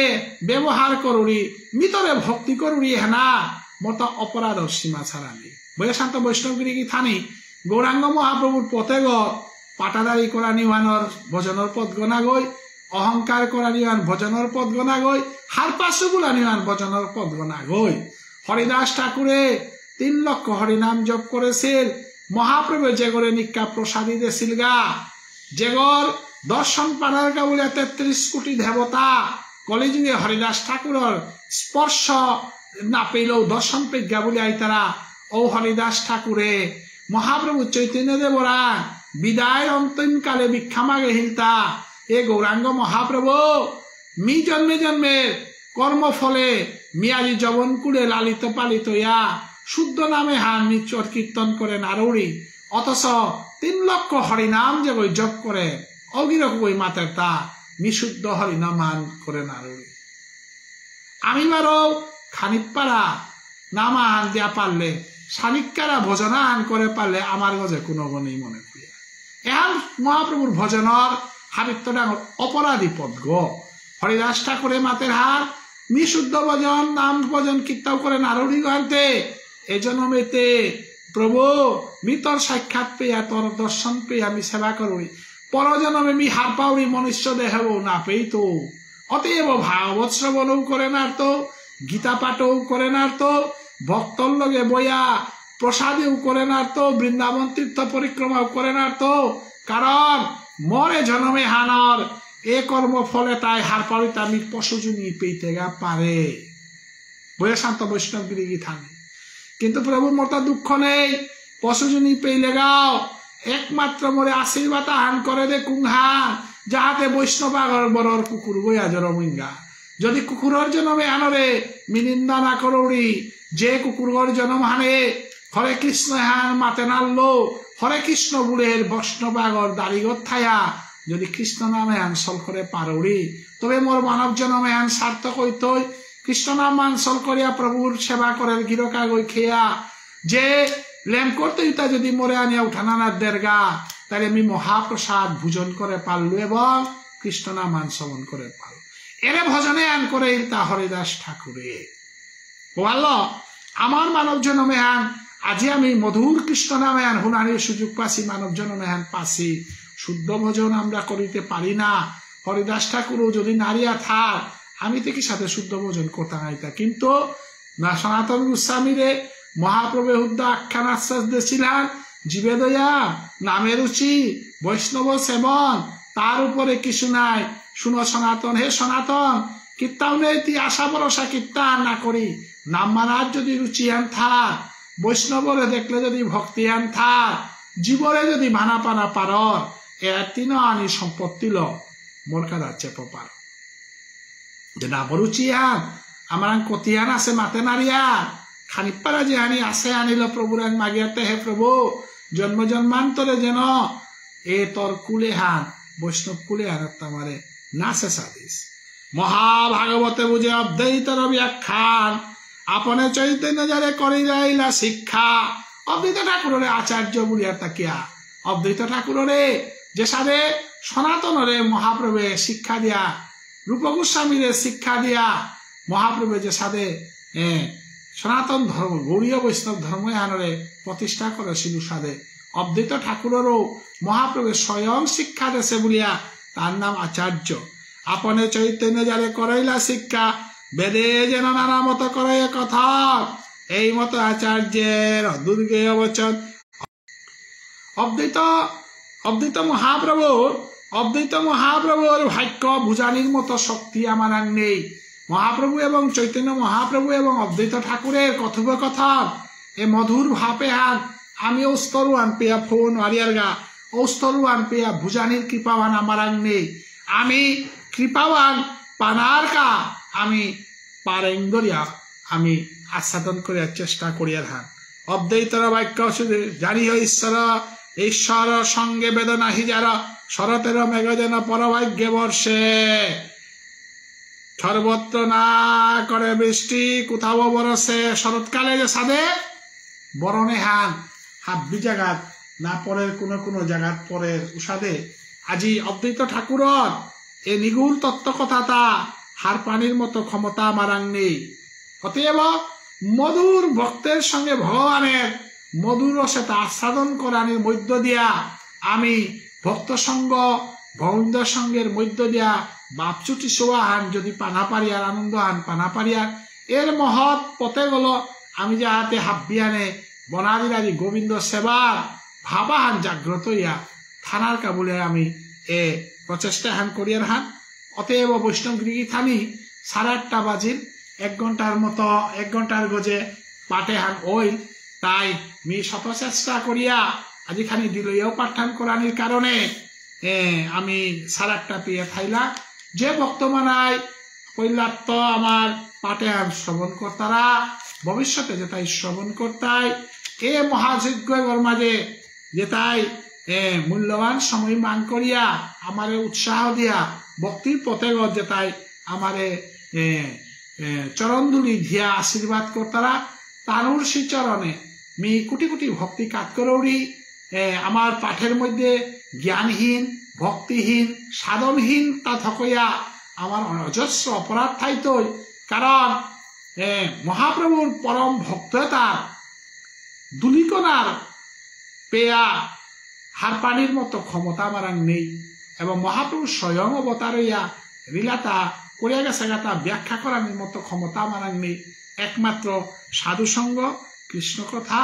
ব্যবহার করুরি মি তবে ভক্তি করুরি হেনা মত অপরাধ সীমা ছাড়া নেই। বৈশান্ত বৈষ্ণবগিরি কি থানি গৌরাঙ্গ মহাপ্রভুর পথে গ পাটাদারি করা নিহানোর ভজনের পথ গনা গই অহংকার করা নিহান ভজনের পথ গনা গই হারপাশুগুলা নিহান ভজনের পথ গনা গই। হরিদাস ঠাকুরে 3 লক্ষ হরিনাম জপ করেছিল, মহাপ্রভু যেগরে নিকা প্রসাদী দেছিল গা যেগর দর্শন পাড়ার গা বলে 33 কোটি দেবতা কলিযুগে হরিদাস ঠাকুরের স্পর্শ না পেলেও দর্শন পেজ্ঞা বলে আইতারা ও হরিদাস ঠাকুরে মহাপ্রভু চৈতন্য দেবরা বিদায়ের অন্তিম কালে ভিক্ষা মাগে হিলতা এ গৌরাঙ্গ মহাপ্রভু মি জন্মে জন্মের কর্মফলে মিয়াজি জবনকুলে লালিত পালিত ইয়া শুদ্ধ নামে হান নিচর কীর্তন করে নারৌড়ি, অথচ 3 লক্ষ হরিনাম যে ওই জপ করে অগিরক ওই মাতের তা বিশুদ্ধ হরিনাম হান করে নারৌড়ি। আমি বারো খানিকপাড়া নামা হান দিয়া পারলে সানিকারা ভজনা হান করে পারলে আমার গজে কোনো গণেই মনে করিয়া এখন মহাপ্রভুর ভজনর হাবিত্য ডাঙর অপরাধী পদ গ হরিদাস ঠাকুরে মাতের হাত বিশুদ্ধ ভজন নাম ভজন কীর্তন করে নারৌড়ি গন্তে এজন্মেতে প্রভু মিতর সাক্ষাৎ পেয়া তোর দর্শন পেয়ে আমি সেবা করি, পরজন্মে মি হার পাউরি মনুষ্য দেহ না পেই তো। অতএব ভাগবত শ্রবণও করে না তো, গীতা পাঠও করে না তো, ভক্তর লগে বইয়া প্রসাদেও করে না তো, বৃন্দাবন তীর্থ পরিক্রমাও করে না তো, কারণ মরে জন্মে হানর এ কর্ম ফলে তাই হার পাউরিতে আমি পশুজনী পেইতে গা পারে বইয়া শান্ত বৈষ্ণব গিরি থানে। কিন্তু প্রভুর মতো দুঃখ নেই, পশুজনী পেইলে গাও একমাত্র মোরে আশীর্বাদ হান করে দে কুংহান যাহাতে বৈষ্ণব আগর বরর কুকুর বইয়া জরমিঙ্গা। যদি কুকুরের জন্মে আনরে মিনিন্দা না করৌড়ি, যে কুকুরের জন্ম হানে হরে কৃষ্ণ হান মাতে নাড়লো, হরে কৃষ্ণ বুড়ের বৈষ্ণব আগর দাড়িগর থায়া যদি কৃষ্ণ নামে হান সল করে পারৌড়ি, তবে মোর মানব জন্মে হান সার্থক হইতই। কৃষ্ণ নাম মানসল করিয়া প্রভুর সেবা করেন গিরকা গই খেয়া, যে লেম করতে তা যদি মরে আনিয়া উঠানানার দেরগা, তাহলে আমি মহাপ্রসাদ ভোজন করে পারলু এবং কৃষ্ণ নাম মানসবন করে পারল। এরে ভজনে আন করে তা হরিদাস ঠাকুরে বলল আমার মানব জন্মে হান আজি আমি মধুর কৃষ্ণ নামে আন হুনানির সুযোগ পাচ্ছি, মানব জন্মে হান পাচ্ছি, শুদ্ধ ভজন আমরা করিতে পারি না। হরিদাস ঠাকুরও যদি নারিয়া থাক আমি থেকে সাথে শুদ্ধ ভোজন করতে নাইতা, কিন্তু না সনাতন গোস্বামী রে মহাপ্রভু হুদ্দ আখ্যান আশ্বাস দিয়েছিলেন জীবে দয়া নামের রুচি বৈষ্ণব সেবন তার উপরে কিছু নাই। শুনো সনাতন, হে সনাতন কীর্তন তুই আশা ভরসা কীর্তন না করি নাম মানার যদি রুচি আন থাক, বৈষ্ণবরে দেখলে যদি ভক্তি আন থাক, জীবরে যদি ভানা পানা পার এর তিন আনি সম্পত্তি ল মোর কাদা চেপ পার যে না বরুচি আন আমার কতিয়ান আছে মাতে নারিয়া খানিপাড়া যে আনি আছে আনিল প্রভুর মাগিয়াতে, হে প্রভু জন্ম জন্মান্তরে যেন এ তোর কুলে হান বৈষ্ণব কুলে হান তোমারে না শেষা দিস। মহাভাগবতে বুঝে অদ্বৈতর ব্যাখ্যান আপনে চৈতন্য যারে করি যাইলা শিক্ষা। অদ্বৈত ঠাকুরে আচার্য বলিয়া তাকিয়া অদ্বৈত ঠাকুরে যে সাথে সনাতনরে মহাপ্রভে শিক্ষা দিয়া, রূপ গোস্বামীরে শিক্ষা দিয়া মহাপ্রভু যে সাথে সনাতন ধর্ম গৌড়ীয় বৈষ্ণব ধর্ম আনরে প্রতিষ্ঠা করেছিল সাধে অদ্বৈত ঠাকুরেরও মহাপ্রভু স্বয়ং শিক্ষা দেশে বলিয়া তার নাম আচার্য। আপনে চৈতন্য যারে করাইলা শিক্ষা বেদে যেন নানা মতো করে কথা, এই মতো আচার্যের দুর্গেয় বচন। অদ্বৈত মহাপ্রভুর ভাগ্য বুঝানির মতো শক্তি আমার আর নেই। মহাপ্রভু এবং চৈতন্য মহাপ্রভু এবং অদ্বৈত ঠাকুরের কথোপকথন এ মধুর ভাপে হান আমি স্তরুয়ান পেয়া ফোন আরিয়ার গা স্তরুয়ান পেয়া ভুজানির কৃপাবান আমার আর নেই। আমি কৃপাবান পানার কা আমি পারেঙ্গরিয়া আমি আস্বাদন করিয়ার চেষ্টা করিয়ার হান। অদ্বৈতর বাক্য শুধু জানি ঈশ্বর সঙ্গে বেদনাহি যারা শরতের মেঘ যেন পরভাগ্যে বর্ষে, সর্বত্র না করে বৃষ্টি কোথাও বরসে। শরৎকালে যে সাধে বরণে হান হাব্বি জাগাত না পরের কোনো জাগাত পরের উষাদে। আজি অদ্বৈত ঠাকুরর এ নিগুল তত্ত্ব কথাটা হার পানির মতো ক্ষমতা আমার নেই। অতএব মধুর ভক্তের সঙ্গে ভগবানের মধুর রসেতা আস্বাদন করানোর মধ্য দিয়া আমি ভক্ত সঙ্গ ভগবন্দ সঙ্গের মধ্য দিয়া বাপচুটি শোভা হান যদি পানা পারিয়ার আনন্দ হান পানা পারিয়ার এর মহৎ পথে গেল আমি যাহাতে হাব্বি আনে বনাদিরাদি গোবিন্দ সেবার ভাবা হান জাগ্রত ইয়া থানার কাবুলে আমি এ প্রচেষ্টা হান করিয়ার হান। অতএব বৈষ্ণব গৃহী থানি 8:30 বাজির 1 ঘন্টার মতো 1 ঘন্টার গজে পাঠে হান ওই, তাই মি শত চেষ্টা করিয়া আজিখানি দিলইয়াও পাঠান করানির কারণে আমি 8:30 পেয়ে থাইলা যে বর্তমানায় কৈলাত্য আমার পাঠে শ্রবণ কর্তারা ভবিষ্যতে যেটাই শ্রবণ কর্তাই এ মহাযজ্ঞর মাঝে যেটাই মূল্যবান সময় মান করিয়া আমারে উৎসাহ দিয়া ভক্তির পথে যেটাই আমারে চরণধুলি দিয়া আশীর্বাদ কর্তারা তানুর শ্রীচরণে মি কোটি কোটি ভক্তি কাজ করি আমার পাঠের মধ্যে জ্ঞানহীন ভক্তিহীন সাধনহীন তা থকইয়া আমার অজস্র অপরাধ থাইতই কারণ মহাপ্রভুর পরম ভক্ত তার দুলিকনার পেয়া হারপানির মতো ক্ষমতা আমার নেই এবং মহাপ্রভু স্বয়ং অবতার হইয়া লীলাটা করিয়া গেছে গাতা ব্যাখ্যা করার মতো ক্ষমতা আমার নেই একমাত্র সাধুসঙ্গ কৃষ্ণ কথা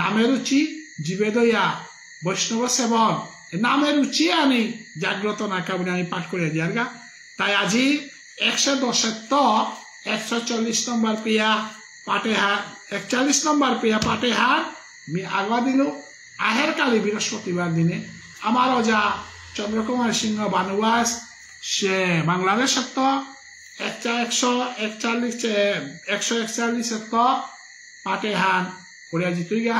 নামের রুচি জীবে দইয়া বৈষ্ণব সেবন নামের রুচি আনি জাগ্রত নাকা বলে আমি পাঠ করিয়া দিয়ার গা তাই আজি 110 নম্বর পিয়া পাটেহার 41 নম্বর পিয়া পাটেহার আমি আগা দিল আহের কালী বৃহস্পতিবার দিনে আমার অজা চন্দ্রকুমার সিংহ বানুবাস সে বাংলাদেশের তো 141 পাটেহান করিয়া জিতুইগা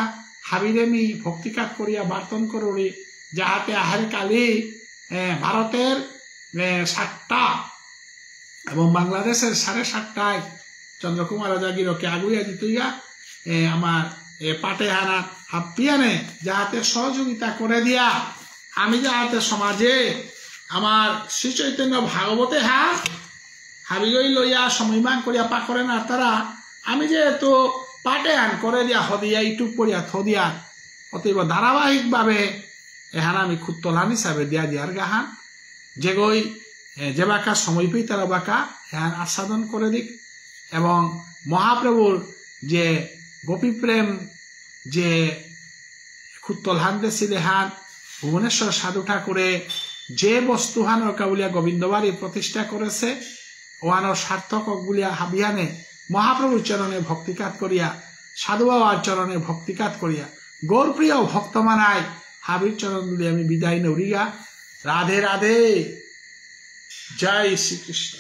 হাবিরেমি ভক্তিকাত করিয়া বার্তন করি যাহাতে আহের কালী ভারতের 7টা এবং বাংলাদেশের 7:30টায় চন্দ্রকুমার রাজাগিরকে আগুইয়া জিতুইগা আমার পাটেহানা হাপিয়ানে যাহাতে সহযোগিতা করে দিয়া আমি যাহাতে সমাজে আমার শ্রী চৈতন্য ভাগবতে হাবিগই লইয়া সময়মান করিয়া পা করেন আর তারা আমি যেহেতু পাটেহান করে দিয়া হদিয়া ইউটিউব করিয়া থদিয়া অতএব ধারাবাহিকভাবে এহান আমি খুত্তলান হিসাবে দিয়া দিয়ার গাহান যেগই যে বাঁকা সময় পেয়ে তারা বাঁকা এহান আস্বাদন করে দিক এবং মহাপ্রভুর যে গোপী প্রেম যে খুত্তলহান দেশিলে হান ভুবনেশ্বর সাধু ঠাকুরে যে বস্তুহান কাবুলিয়া গোবিন্দবাড়ি প্রতিষ্ঠা করেছে ওহানোর সার্থক গুলিয়া হাবিহানে মহাপ্রভুর চরণে ভক্তিকাত করিয়া সাধু বাবার চরণে ভক্তিকাত করিয়া গৌরপ্রিয় ভক্তমানায় হাবির চরণ গুলি আমি বিদায় নরিয়া রাধে রাধে জয় শ্রীকৃষ্ণ।